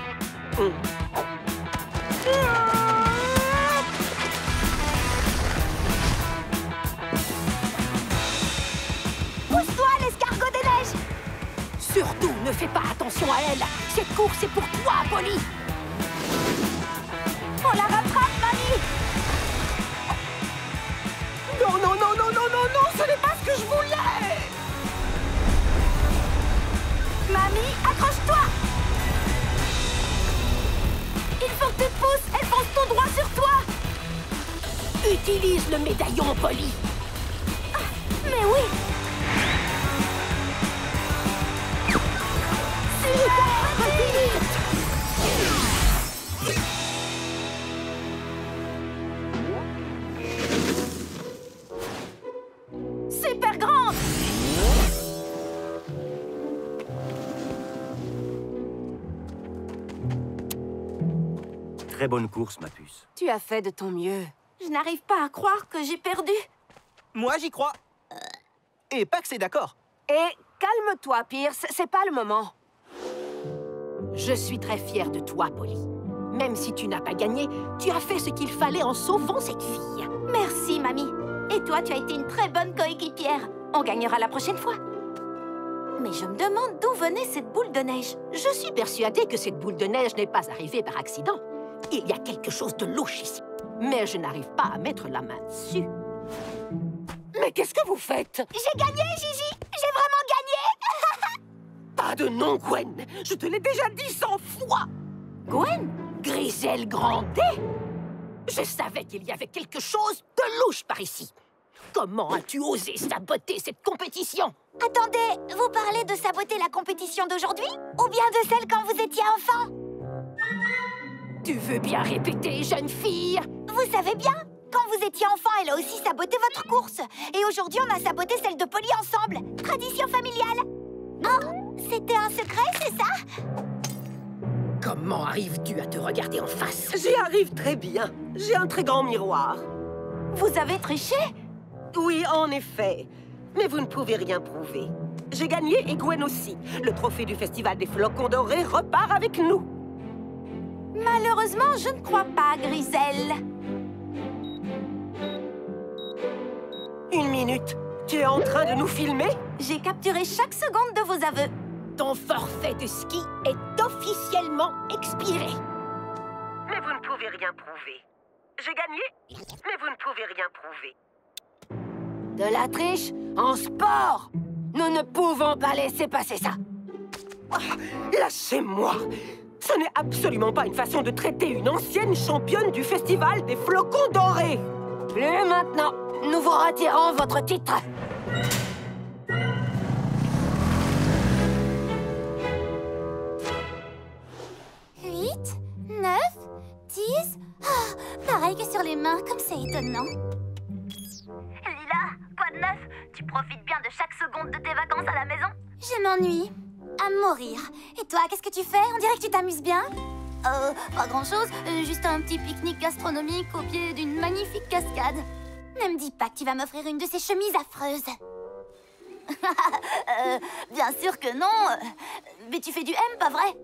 Pousse-toi, l'escargot des neiges! Surtout, ne fais pas attention à elle. Cette course est pour toi, Polly. On la rattrape, mamie! Non, non, non, non, non, non, non, ce n'est pas ce que je voulais! Mamie, accroche-toi! Il faut que tu te pousses, elle fonce tout droit sur toi! Utilise le médaillon, Polly. Mais oui! Super grande! Très bonne course, ma puce. Tu as fait de ton mieux. Je n'arrive pas à croire que j'ai perdu. Moi, j'y crois. Et Pax est d'accord. Et calme-toi, Pierce, c'est pas le moment. Je suis très fière de toi, Polly. Même si tu n'as pas gagné, tu as fait ce qu'il fallait en sauvant cette fille. Merci, mamie. Et toi, tu as été une très bonne coéquipière. On gagnera la prochaine fois. Mais je me demande d'où venait cette boule de neige. Je suis persuadée que cette boule de neige n'est pas arrivée par accident. Il y a quelque chose de louche ici. Mais je n'arrive pas à mettre la main dessus. Mais qu'est-ce que vous faites? J'ai gagné, Gigi! J'ai vraiment gagné! Pas de nom, Gwen! Je te l'ai déjà dit 100 fois! Gwen? Griselle Grandet? Je savais qu'il y avait quelque chose de louche par ici. Comment as-tu osé saboter cette compétition? Attendez, vous parlez de saboter la compétition d'aujourd'hui? Ou bien de celle quand vous étiez enfant? Tu veux bien répéter, jeune fille? Vous savez bien, quand vous étiez enfant, elle a aussi saboté votre course. Et aujourd'hui, on a saboté celle de Polly ensemble. Tradition familiale. Oh, c'était un secret, c'est ça? Comment arrives-tu à te regarder en face? J'y arrive très bien. J'ai un très grand miroir. Vous avez triché? Oui, en effet. Mais vous ne pouvez rien prouver. J'ai gagné et Gwen aussi. Le trophée du Festival des Flocons Dorés repart avec nous. Malheureusement, je ne crois pas, Griselle. Une minute. Tu es en train de nous filmer? J'ai capturé chaque seconde de vos aveux. Ton forfait de ski est officiellement expiré. Mais vous ne pouvez rien prouver. J'ai gagné, mais vous ne pouvez rien prouver. De la triche en sport. Nous ne pouvons pas laisser passer ça. Lâchez-moi. Ce n'est absolument pas une façon de traiter une ancienne championne du Festival des Flocons Dorés. Plus maintenant. Nous vous retirons votre titre. 8, 9, 10... pareil que sur les mains, comme c'est étonnant. Lila, quoi de neuf? Tu profites bien de chaque seconde de tes vacances à la maison? Je m'ennuie. À mourir. Et toi, qu'est-ce que tu fais? On dirait que tu t'amuses bien. Pas grand-chose. Juste un petit pique-nique gastronomique au pied d'une magnifique cascade. Ne me dis pas que tu vas m'offrir une de ces chemises affreuses. Bien sûr que non. Mais tu fais du M, pas vrai?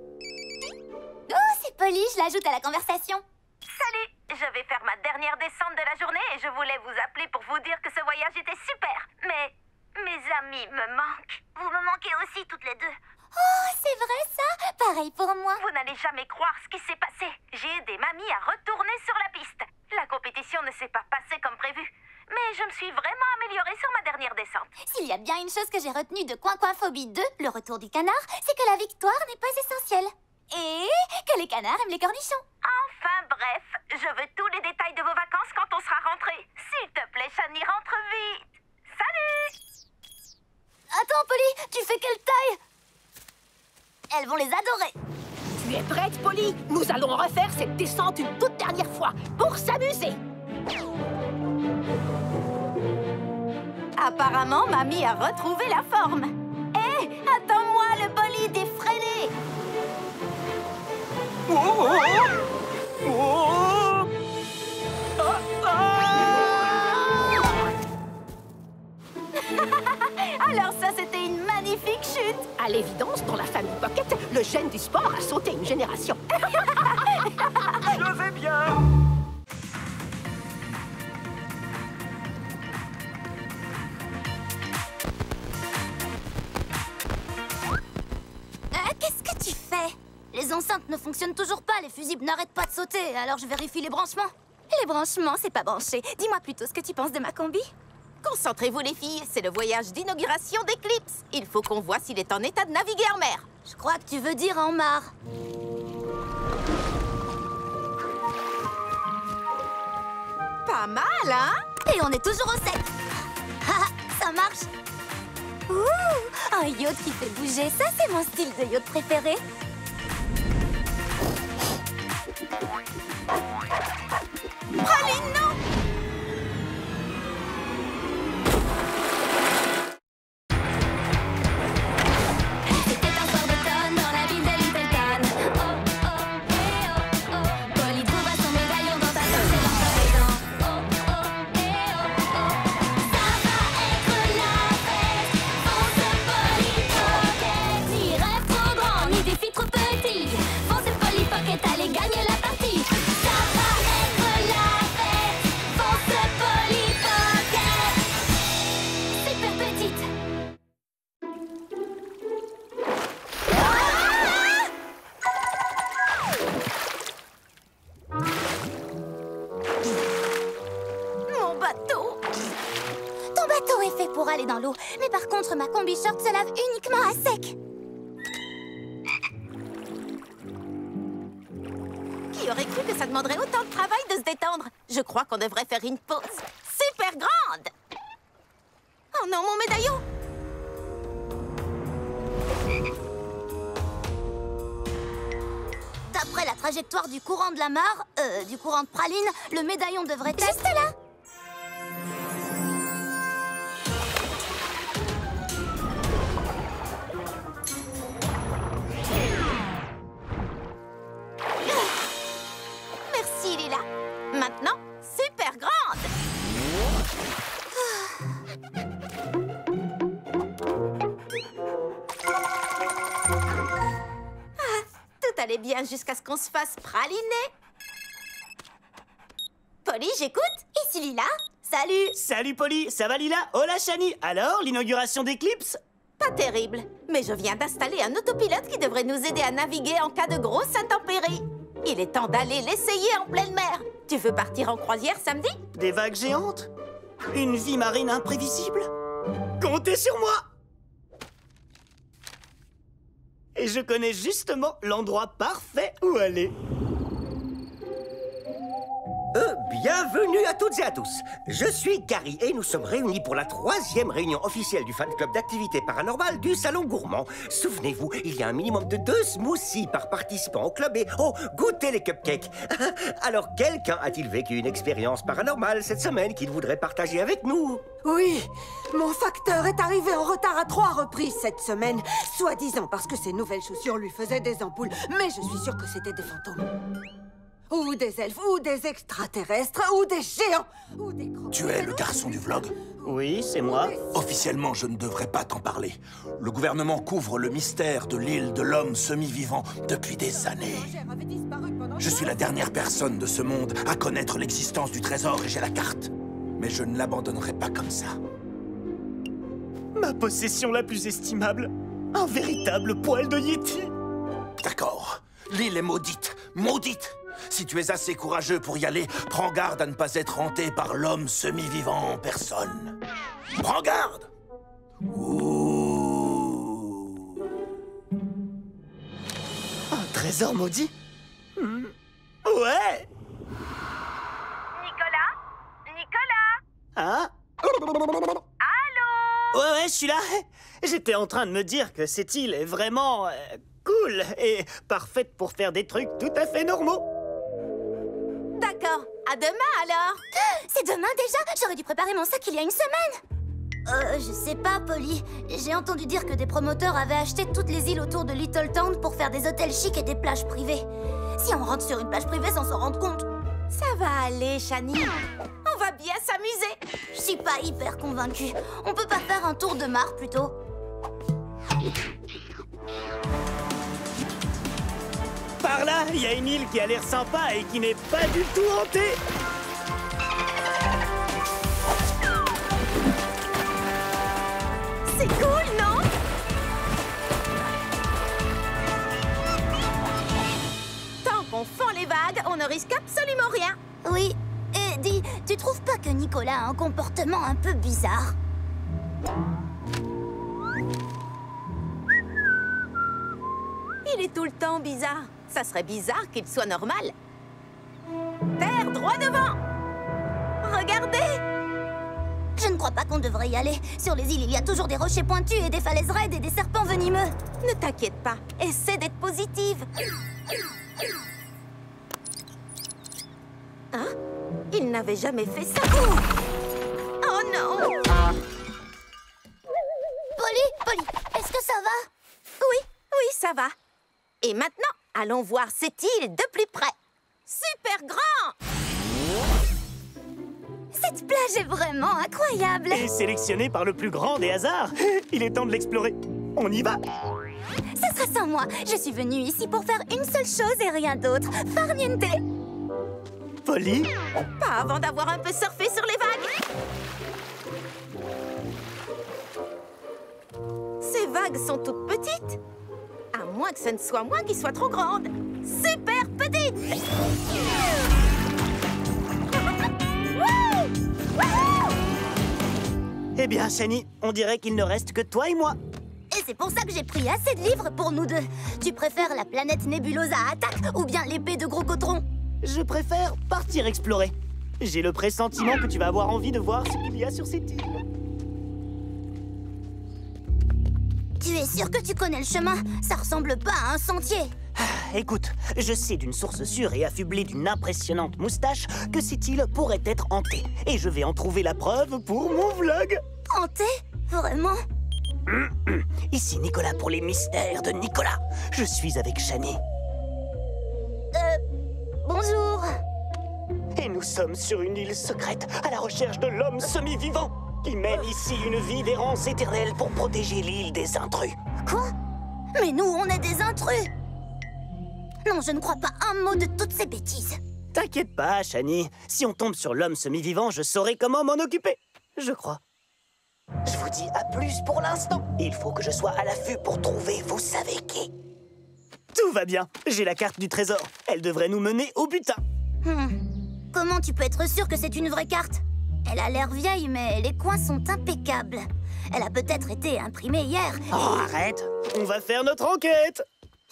Oh, c'est Polly, je l'ajoute à la conversation. Salut! Je vais faire ma dernière descente de la journée et je voulais vous appeler pour vous dire que ce voyage était super. Mais mes amis me manquent. Vous me manquez aussi toutes les deux. Oh, c'est vrai ça? Pareil pour moi. Vous n'allez jamais croire ce qui s'est passé. J'ai aidé mamie à retourner sur la piste. La compétition ne s'est pas passée comme prévu. Mais je me suis vraiment améliorée sur ma dernière descente. S'il y a bien une chose que j'ai retenue de Coin-Coin-Phobie 2, le retour du canard, c'est que la victoire n'est pas essentielle. Et que les canards aiment les cornichons. Enfin bref, je veux tous les détails de vos vacances quand on sera rentré. S'il te plaît, Shani, rentre vite. Salut! Attends, Polly, tu fais quelle taille? Elles vont les adorer. Tu es prête, Polly? Nous allons refaire cette descente une toute dernière fois, pour s'amuser. Apparemment, mamie a retrouvé la forme. Hé, attends-moi, le bolide est freiné. Alors ça, c'était une magnifique chute. À l'évidence, dans la famille Pocket, le gène du sport a sauté une génération. Je vais bien. Qu'est-ce que tu fais? Les enceintes ne fonctionnent toujours pas, les fusibles n'arrêtent pas de sauter, alors je vérifie les branchements. Les branchements, c'est pas branché. Dis-moi plutôt ce que tu penses de ma combi. Concentrez-vous les filles, c'est le voyage d'inauguration d'Eclipse. Il faut qu'on voit s'il est en état de naviguer en mer. Je crois que tu veux dire en mare. Pas mal, hein? Et on est toujours au sec. Ça marche. Ouh, un yacht qui fait bouger, ça c'est mon style de yacht préféré. Praline, non! C'était un soir d'automne dans la ville de Little Town. Oh, oh, eh, oh, oh. Polly trouva son médaillon dans ta poche et dans ta maison. Oh, oh, eh, oh, oh. Ça va être la fête. Fonce Polly Pocket. Ni rêve trop grand, ni défi trop petit. Fonce Polly Pocket, allez gagner la partie. fait pour aller dans l'eau. Mais par contre, ma combi-short se lave uniquement à sec. Qui aurait cru que ça demanderait autant de travail de se détendre? Je crois qu'on devrait faire une pause super grande. Oh non, mon médaillon! D'après la trajectoire du courant de la mare, du courant de praline, le médaillon devrait être... Juste là! Merci, Lila. Maintenant, super grande. Tout allait bien jusqu'à ce qu'on se fasse praliner. Polly, j'écoute. Ici Lila. Salut. Salut Polly, ça va Lila? Hola Shani. Alors, l'inauguration d'Eclipse? Pas terrible, mais je viens d'installer un autopilote qui devrait nous aider à naviguer en cas de grosse intempérie. Il est temps d'aller l'essayer en pleine mer. Tu veux partir en croisière samedi? Des vagues géantes? Une vie marine imprévisible? Comptez sur moi! Et je connais justement l'endroit parfait où aller. Bienvenue à toutes et à tous. Je suis Gary et nous sommes réunis pour la 3e réunion officielle du fan club d'activités paranormales du Salon Gourmand. Souvenez-vous, il y a un minimum de 2 smoothies par participant au club et oh, goûtez les cupcakes. Alors, quelqu'un a-t-il vécu une expérience paranormale cette semaine qu'il voudrait partager avec nous? Oui, mon facteur est arrivé en retard à 3 reprises cette semaine, soi-disant parce que ses nouvelles chaussures lui faisaient des ampoules, mais je suis sûre que c'était des fantômes. Ou des elfes, ou des extraterrestres, ou des géants, ou des crocodiles. Tu es le garçon du vlog? Oui, c'est moi. Officiellement, je ne devrais pas t'en parler. Le gouvernement couvre le mystère de l'île de l'homme semi-vivant depuis des années. Je suis la dernière personne de ce monde à connaître l'existence du trésor et j'ai la carte. Mais je ne l'abandonnerai pas comme ça. Ma possession la plus estimable. Un véritable poil de Yeti. D'accord. L'île est maudite. Maudite! Si tu es assez courageux pour y aller, prends garde à ne pas être hanté par l'homme semi-vivant en personne. Prends garde! Ouh. Un trésor maudit? Ouais! Nicolas? Hein? Allô? Ouais, je suis là. J'étais en train de me dire que cette île est vraiment cool et parfaite pour faire des trucs tout à fait normaux. D'accord, à demain alors. C'est demain déjà? J'aurais dû préparer mon sac il y a une semaine. Je sais pas, Polly. J'ai entendu dire que des promoteurs avaient acheté toutes les îles autour de Little Town pour faire des hôtels chics et des plages privées. Si on rentre sur une plage privée sans s'en rendre compte... Ça va aller, Shani. On va bien s'amuser. Je suis pas hyper convaincue. On peut pas faire un tour de mare, plutôt? Par là, il y a une île qui a l'air sympa et qui n'est pas du tout hantée. C'est cool, non? Tant qu'on fend les vagues, on ne risque absolument rien. Oui. Et dis, tu trouves pas que Nicolas a un comportement un peu bizarre? Il est tout le temps bizarre. Ça serait bizarre qu'il soit normal. Terre droit devant! Regardez! Je ne crois pas qu'on devrait y aller. Sur les îles, il y a toujours des rochers pointus et des falaises raides et des serpents venimeux. Ne t'inquiète pas. Essaie d'être positive. Hein? Il n'avait jamais fait ça. Oh non! Polly, est-ce que ça va? Oui, ça va. Et maintenant, allons voir cette île de plus près. Super grand! Cette plage est vraiment incroyable. Et sélectionnée par le plus grand des hasards. Il est temps de l'explorer. On y va. Ça sera sans moi. Je suis venue ici pour faire une seule chose et rien d'autre. Farniente. Polly? Pas avant d'avoir un peu surfé sur les vagues. Ces vagues sont toutes petites. À moins que ce ne soit moi qui soit trop grande. Super petite! Eh bien, Shani, on dirait qu'il ne reste que toi et moi. Et c'est pour ça que j'ai pris assez de livres pour nous deux. Tu préfères la planète nébuleuse à attaque ou bien l'épée de gros coton? Je préfère partir explorer. J'ai le pressentiment que tu vas avoir envie de voir ce qu'il y a sur cette île. Tu es sûr que tu connais le chemin? Ça ressemble pas à un sentier. Écoute, je sais d'une source sûre et affublée d'une impressionnante moustache que cette île pourrait être hantée. Et je vais en trouver la preuve pour mon vlog. Hantée? Vraiment? Ici Nicolas pour les mystères de Nicolas. Je suis avec Shani. Bonjour. Et nous sommes sur une île secrète à la recherche de l'homme semi-vivant qui mène ici une vie d'errance éternelle pour protéger l'île des intrus. Quoi? Mais nous, on est des intrus. Non, je ne crois pas un mot de toutes ces bêtises. T'inquiète pas, Shani. Si on tombe sur l'homme semi-vivant, je saurai comment m'en occuper. Je crois. Je vous dis à plus pour l'instant. Il faut que je sois à l'affût pour trouver vous savez qui. Tout va bien. J'ai la carte du trésor. Elle devrait nous mener au butin. Comment tu peux être sûr que c'est une vraie carte? Elle a l'air vieille, mais les coins sont impeccables. Elle a peut-être été imprimée hier. Oh, arrête. On va faire notre enquête.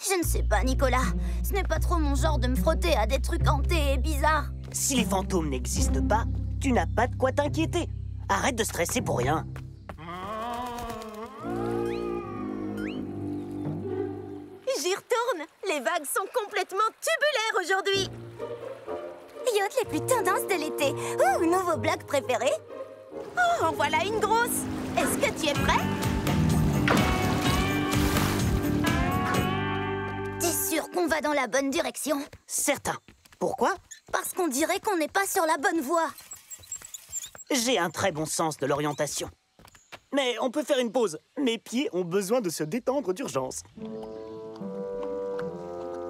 Je ne sais pas, Nicolas. Ce n'est pas trop mon genre de me frotter à des trucs hantés et bizarres. Si les fantômes n'existent pas, tu n'as pas de quoi t'inquiéter. Arrête de stresser pour rien. J'y retourne. Les vagues sont complètement tubulaires aujourd'hui. Yacht les plus tendances de l'été. Ouh, nouveau blog préféré. Oh, en voilà une grosse. Est-ce que tu es prêt? T'es sûr qu'on va dans la bonne direction? Certain. Pourquoi? Parce qu'on dirait qu'on n'est pas sur la bonne voie. J'ai un très bon sens de l'orientation. Mais on peut faire une pause. Mes pieds ont besoin de se détendre d'urgence.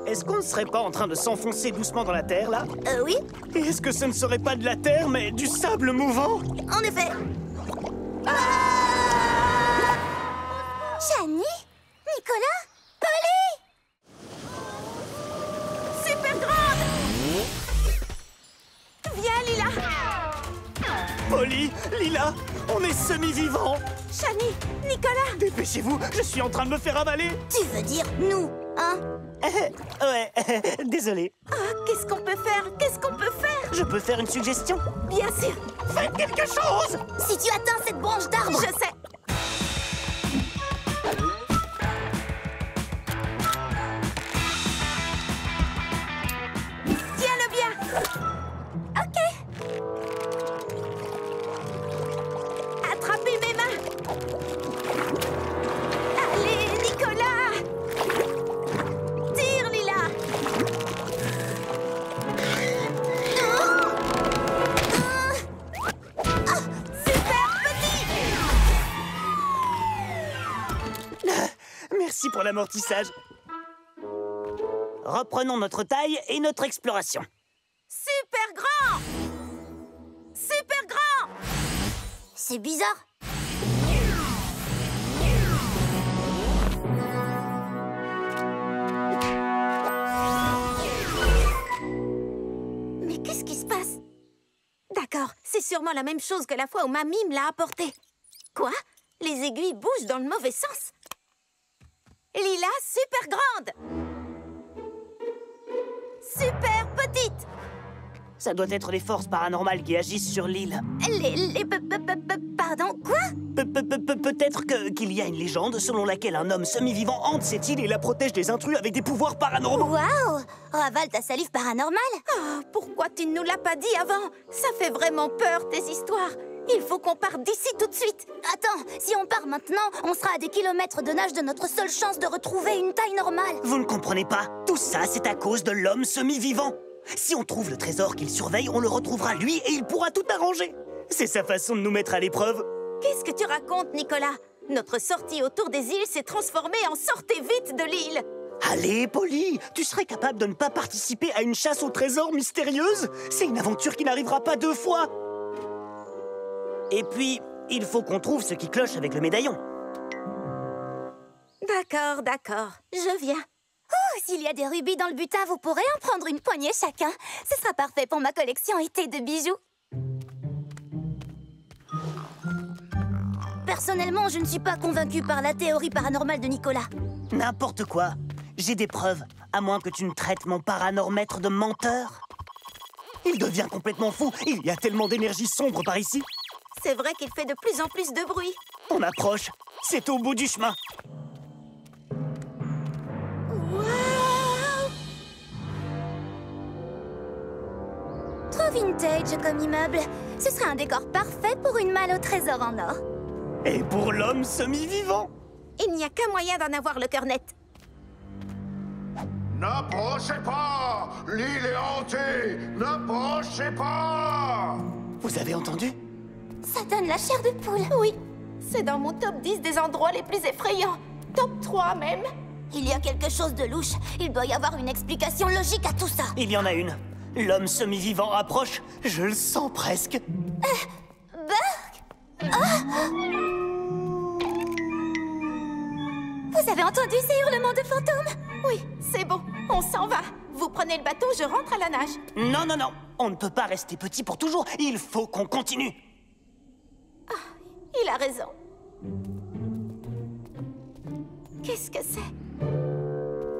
Est-ce qu'on ne serait pas en train de s'enfoncer doucement dans la terre, là? Oui. Et est-ce que ce ne serait pas de la terre, mais du sable mouvant? En effet. Shani? Nicolas? Polly? Super grande! Viens, Lila! Polly, Lila, on est semi-vivants! Shani, Nicolas! Dépêchez-vous, je suis en train de me faire avaler! Tu veux dire nous, hein? Ouais, désolé. Ah, qu'est-ce qu'on peut faire? Qu'est-ce qu'on peut faire? Je peux faire une suggestion? Bien sûr! Faites quelque chose! Si tu atteins cette branche d'arbre! Je sais! Tiens-le bien! Ok! Attrapez mes mains! Allez, Nicolas! Tire, Lila! Super petit! Merci pour l'amortissage. Reprenons notre taille et notre exploration. Super grand! Super grand! C'est bizarre. Mais qu'est-ce qui se passe? D'accord, c'est sûrement la même chose que la fois où mamie me l'a apporté. Quoi? Les aiguilles bougent dans le mauvais sens. Lila, super grande! Super petite! Ça doit être les forces paranormales qui agissent sur l'île. Pardon, quoi? Peut-être qu'il y a une légende selon laquelle un homme semi-vivant hante cette île et la protège des intrus avec des pouvoirs paranormaux. Waouh! Ravale ta salive paranormale? Oh, pourquoi tu ne nous l'as pas dit avant? Ça fait vraiment peur, tes histoires. Il faut qu'on parte d'ici tout de suite. Attends, si on part maintenant, on sera à des kilomètres de nage de notre seule chance de retrouver une taille normale. Vous ne comprenez pas? Tout ça, c'est à cause de l'homme semi-vivant. Si on trouve le trésor qu'il surveille, on le retrouvera lui et il pourra tout arranger. C'est sa façon de nous mettre à l'épreuve. Qu'est-ce que tu racontes, Nicolas? Notre sortie autour des îles s'est transformée en sortez vite de l'île. Allez, Polly, tu serais capable de ne pas participer à une chasse au trésor mystérieuse? C'est une aventure qui n'arrivera pas 2 fois. Et puis, il faut qu'on trouve ce qui cloche avec le médaillon. D'accord, d'accord. Je viens. Oh, s'il y a des rubis dans le butin, vous pourrez en prendre une poignée chacun. Ce sera parfait pour ma collection été de bijoux. Personnellement, je ne suis pas convaincue par la théorie paranormale de Nicolas. N'importe quoi. J'ai des preuves, à moins que tu ne traites mon paranormètre de menteur. Il devient complètement fou. Il y a tellement d'énergie sombre par ici. C'est vrai qu'il fait de plus en plus de bruit. On approche. C'est au bout du chemin. Trop vintage comme immeuble. Ce serait un décor parfait pour une malle au trésor en or. Et pour l'homme semi-vivant. Il n'y a qu'un moyen d'en avoir le cœur net. N'approchez pas! L'île est hantée! N'approchez pas! Vous avez entendu? Ça donne la chair de poule. Oui, c'est dans mon top 10 des endroits les plus effrayants. Top 3 même. Il y a quelque chose de louche. Il doit y avoir une explication logique à tout ça. Il y en a une. L'homme semi-vivant approche. Je le sens presque. Vous avez entendu ces hurlements de fantômes? Oui, c'est bon, on s'en va. Vous prenez le bateau, je rentre à la nage. Non, non, non. On ne peut pas rester petit pour toujours. Il faut qu'on continue. Il a raison. Qu'est-ce que c'est?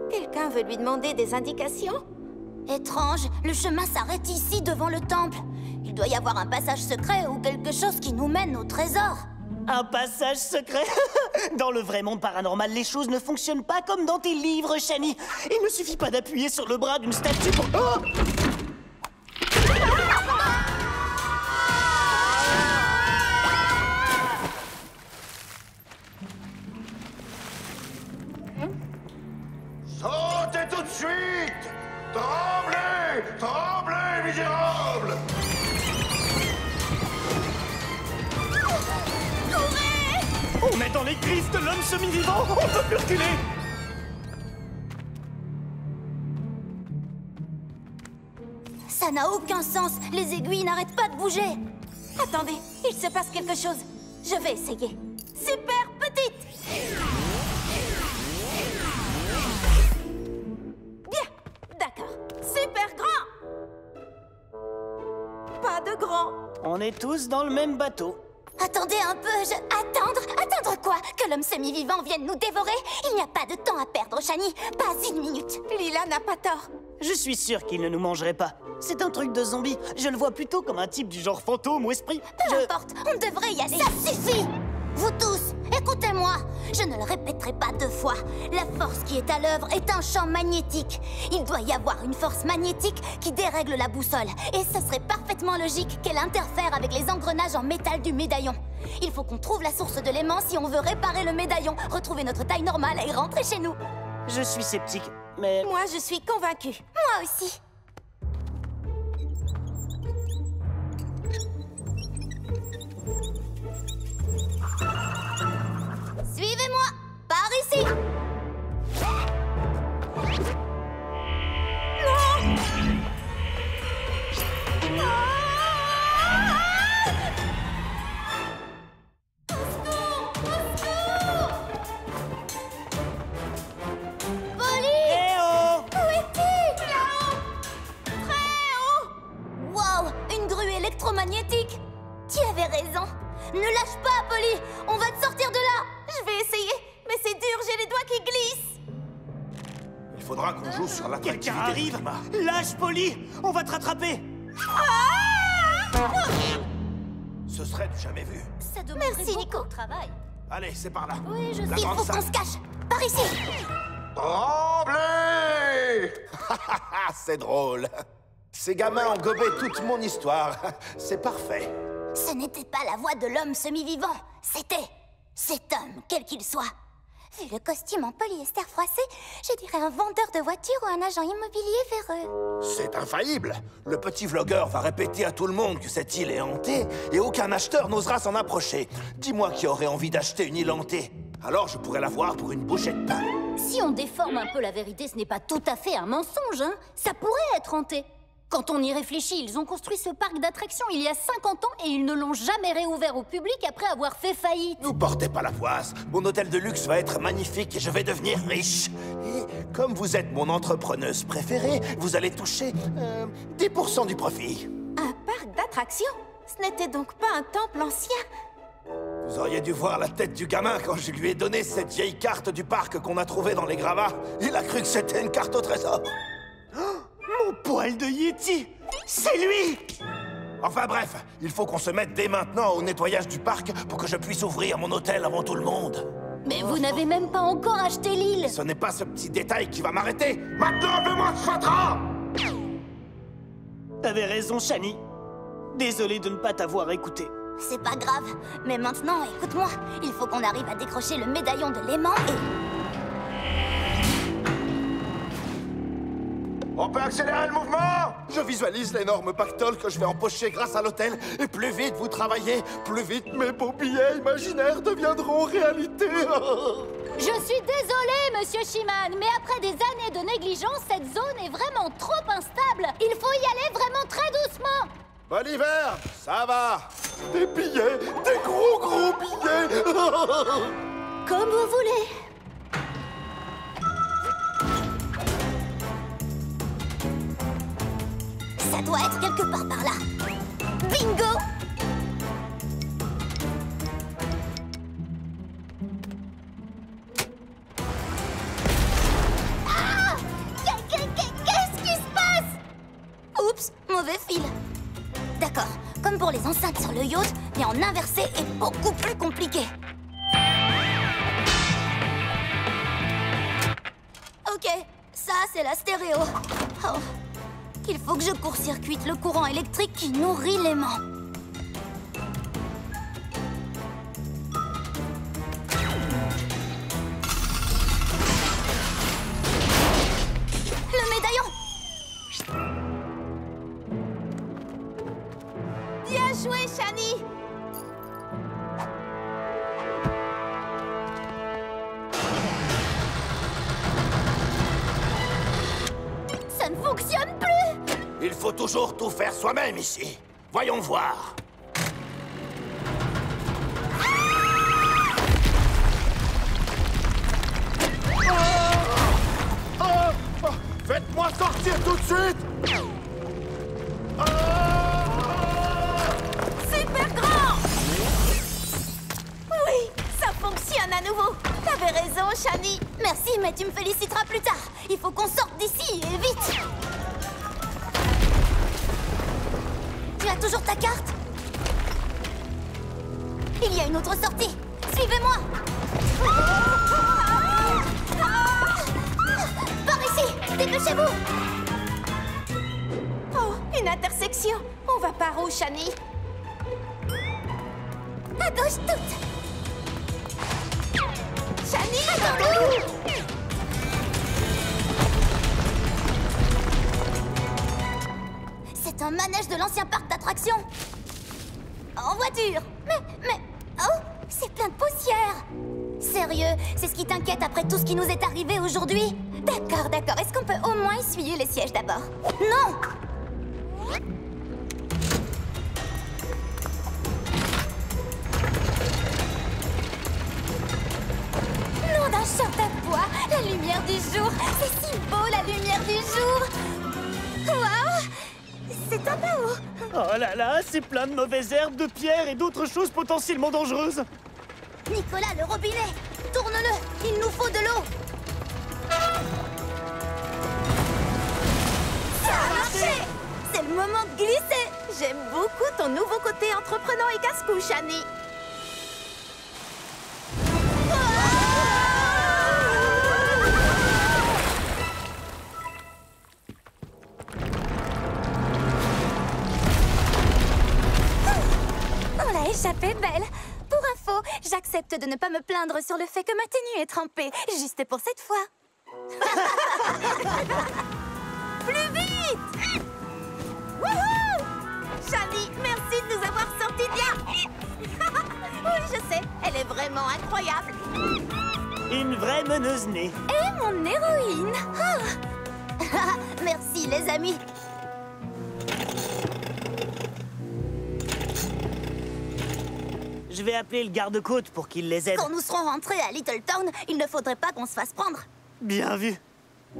Quelqu'un veut lui demander des indications? Étrange, le chemin s'arrête ici devant le temple. Il doit y avoir un passage secret ou quelque chose qui nous mène au trésor. Un passage secret? Dans le vrai monde paranormal, les choses ne fonctionnent pas comme dans tes livres, Shani. Il ne suffit pas d'appuyer sur le bras d'une statue pour... Oh! Sautez tout de suite! Tremblez! Tremblez, misérables! On est dans les griffes de l'homme semi-vivant! On peut plus reculer! Ça n'a aucun sens. Les aiguilles n'arrêtent pas de bouger. Attendez, il se passe quelque chose. Je vais essayer. Super petite! Bien, d'accord. Super grand! Pas de grand. On est tous dans le même bateau. Attendez un peu, Attendre quoi? Que l'homme semi-vivant vienne nous dévorer? Il n'y a pas de temps à perdre, Shani. Pas une minute. Lila n'a pas tort. Je suis sûr qu'il ne nous mangerait pas. C'est un truc de zombie. Je le vois plutôt comme un type du genre fantôme ou esprit. Peu importe, on devrait y aller. Ça suffit! Vous tous, écoutez-moi. Je ne le répéterai pas 2 fois. La force qui est à l'œuvre est un champ magnétique. Il doit y avoir une force magnétique qui dérègle la boussole. Et ce serait parfaitement logique qu'elle interfère avec les engrenages en métal du médaillon. Il faut qu'on trouve la source de l'aimant si on veut réparer le médaillon, retrouver notre taille normale et rentrer chez nous. Je suis sceptique, mais... Moi, je suis convaincue. Moi aussi. Suivez-moi. Par ici. Électromagnétique. Tu avais raison. Ne lâche pas, Polly. On va te sortir de là. Je vais essayer, mais c'est dur, j'ai les doigts qui glissent. Il faudra qu'on joue sur l'attractivité. Quelqu'un arrive. Lâche, Polly. On va te rattraper. Ce serait du jamais vu. Ça demanderait Merci, beaucoup Nico. de travail. Allez, c'est par là. Oui, je La sais. Il grande faut qu'on salle. se cache. Par ici. Tremblez! C'est drôle. Ces gamins ont gobé toute mon histoire. C'est parfait. Ce n'était pas la voix de l'homme semi-vivant. C'était cet homme, quel qu'il soit. Vu le costume en polyester froissé, je dirais un vendeur de voitures ou un agent immobilier véreux. C'est infaillible. Le petit vlogueur va répéter à tout le monde que cette île est hantée et aucun acheteur n'osera s'en approcher. Dis-moi qui aurait envie d'acheter une île hantée. Alors je pourrais la voir pour une bouchée de pain. Si on déforme un peu la vérité, ce n'est pas tout à fait un mensonge, hein. Ça pourrait être hanté. Quand on y réfléchit, ils ont construit ce parc d'attractions il y a 50 ans et ils ne l'ont jamais réouvert au public après avoir fait faillite. Vous portez pas la poisse. Mon hôtel de luxe va être magnifique et je vais devenir riche. Et comme vous êtes mon entrepreneuse préférée, vous allez toucher 10% du profit. Un parc d'attractions? Ce n'était donc pas un temple ancien? Vous auriez dû voir la tête du gamin quand je lui ai donné cette vieille carte du parc qu'on a trouvée dans les gravats. Il a cru que c'était une carte au trésor. Mon poil de Yeti! C'est lui! Enfin bref, il faut qu'on se mette dès maintenant au nettoyage du parc pour que je puisse ouvrir mon hôtel avant tout le monde. Mais vous n'avez même pas encore acheté l'île. Ce n'est pas ce petit détail qui va m'arrêter. Maintenant, fais-moi ce fatras! T'avais raison, Shani. Désolé de ne pas t'avoir écouté. C'est pas grave, mais maintenant, écoute-moi. Il faut qu'on arrive à décrocher le médaillon de l'aimant et... On peut accélérer le mouvement! Je visualise l'énorme pactole que je vais empocher grâce à l'hôtel. Et plus vite vous travaillez, plus vite mes beaux billets imaginaires deviendront réalité. Je suis désolée, Monsieur Shiman, mais après des années de négligence, cette zone est vraiment trop instable. Il faut y aller vraiment très doucement. Bon hiver, ça va. Des billets, des gros billets. Comme vous voulez. Ça doit être quelque part par là. Bingo! Ah! Qu'est-ce qui se passe? Oups, mauvais fil. D'accord, comme pour les enceintes sur le yacht, mais en inversé et beaucoup plus compliqué. Ok, ça c'est la stéréo. Oh. Il faut que je court-circuite le courant électrique qui nourrit l'aimant. Le médaillon! Bien joué, Shani! Ça ne fonctionne plus! Il faut toujours tout faire soi-même ici. Voyons voir. Faites-moi sortir tout de suite! Super grand! Oui, ça fonctionne à nouveau. T'avais raison, Shani. Merci, mais tu me féliciteras plus tard. Il faut qu'on sorte d'ici, et vite! Tu as toujours ta carte? Il y a une autre sortie. Suivez-moi. Par ici. Dépêchez-vous. Oh, une intersection. On va par où, Shani? À gauche toute. Shani, attends-nous. C'est un manège de l'ancien parc d'attractions. En voiture. Mais... Oh, c'est plein de poussière. Sérieux, c'est ce qui t'inquiète après tout ce qui nous est arrivé aujourd'hui? D'accord. Est-ce qu'on peut au moins essuyer les sièges d'abord? Non! Nom d'un short à bois, la lumière du jour. C'est si beau, la lumière du jour. Waouh! C'est un haut. Oh là là, c'est plein de mauvaises herbes, de pierres et d'autres choses potentiellement dangereuses. Nicolas, le robinet! Tourne-le! Il nous faut de l'eau! Ça a marché! C'est le moment de glisser! j'aime beaucoup ton nouveau côté entreprenant et casse-cou, Shani. On l'a échappé belle. Pour info, j'accepte de ne pas me plaindre sur le fait que ma tenue est trempée, juste pour cette fois. Plus vite! Wouhou! Shani, merci de nous avoir sortis de là. Oui, je sais, elle est vraiment incroyable. Une vraie meneuse-nez. Et mon héroïne. Oh. Merci, les amis. Je vais appeler le garde-côte pour qu'il les aide. Quand nous serons rentrés à Little Town, il ne faudrait pas qu'on se fasse prendre. Bien vu.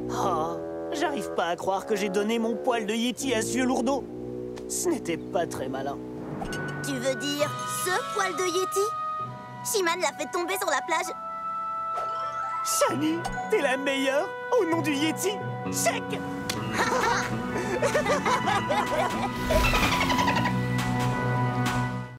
Oh, j'arrive pas à croire que j'ai donné mon poil de Yeti à ce vieux lourdeau. Ce n'était pas très malin. Tu veux dire ce poil de Yeti? Shiman l'a fait tomber sur la plage. Shani, t'es la meilleure. Au nom du Yeti, chèque.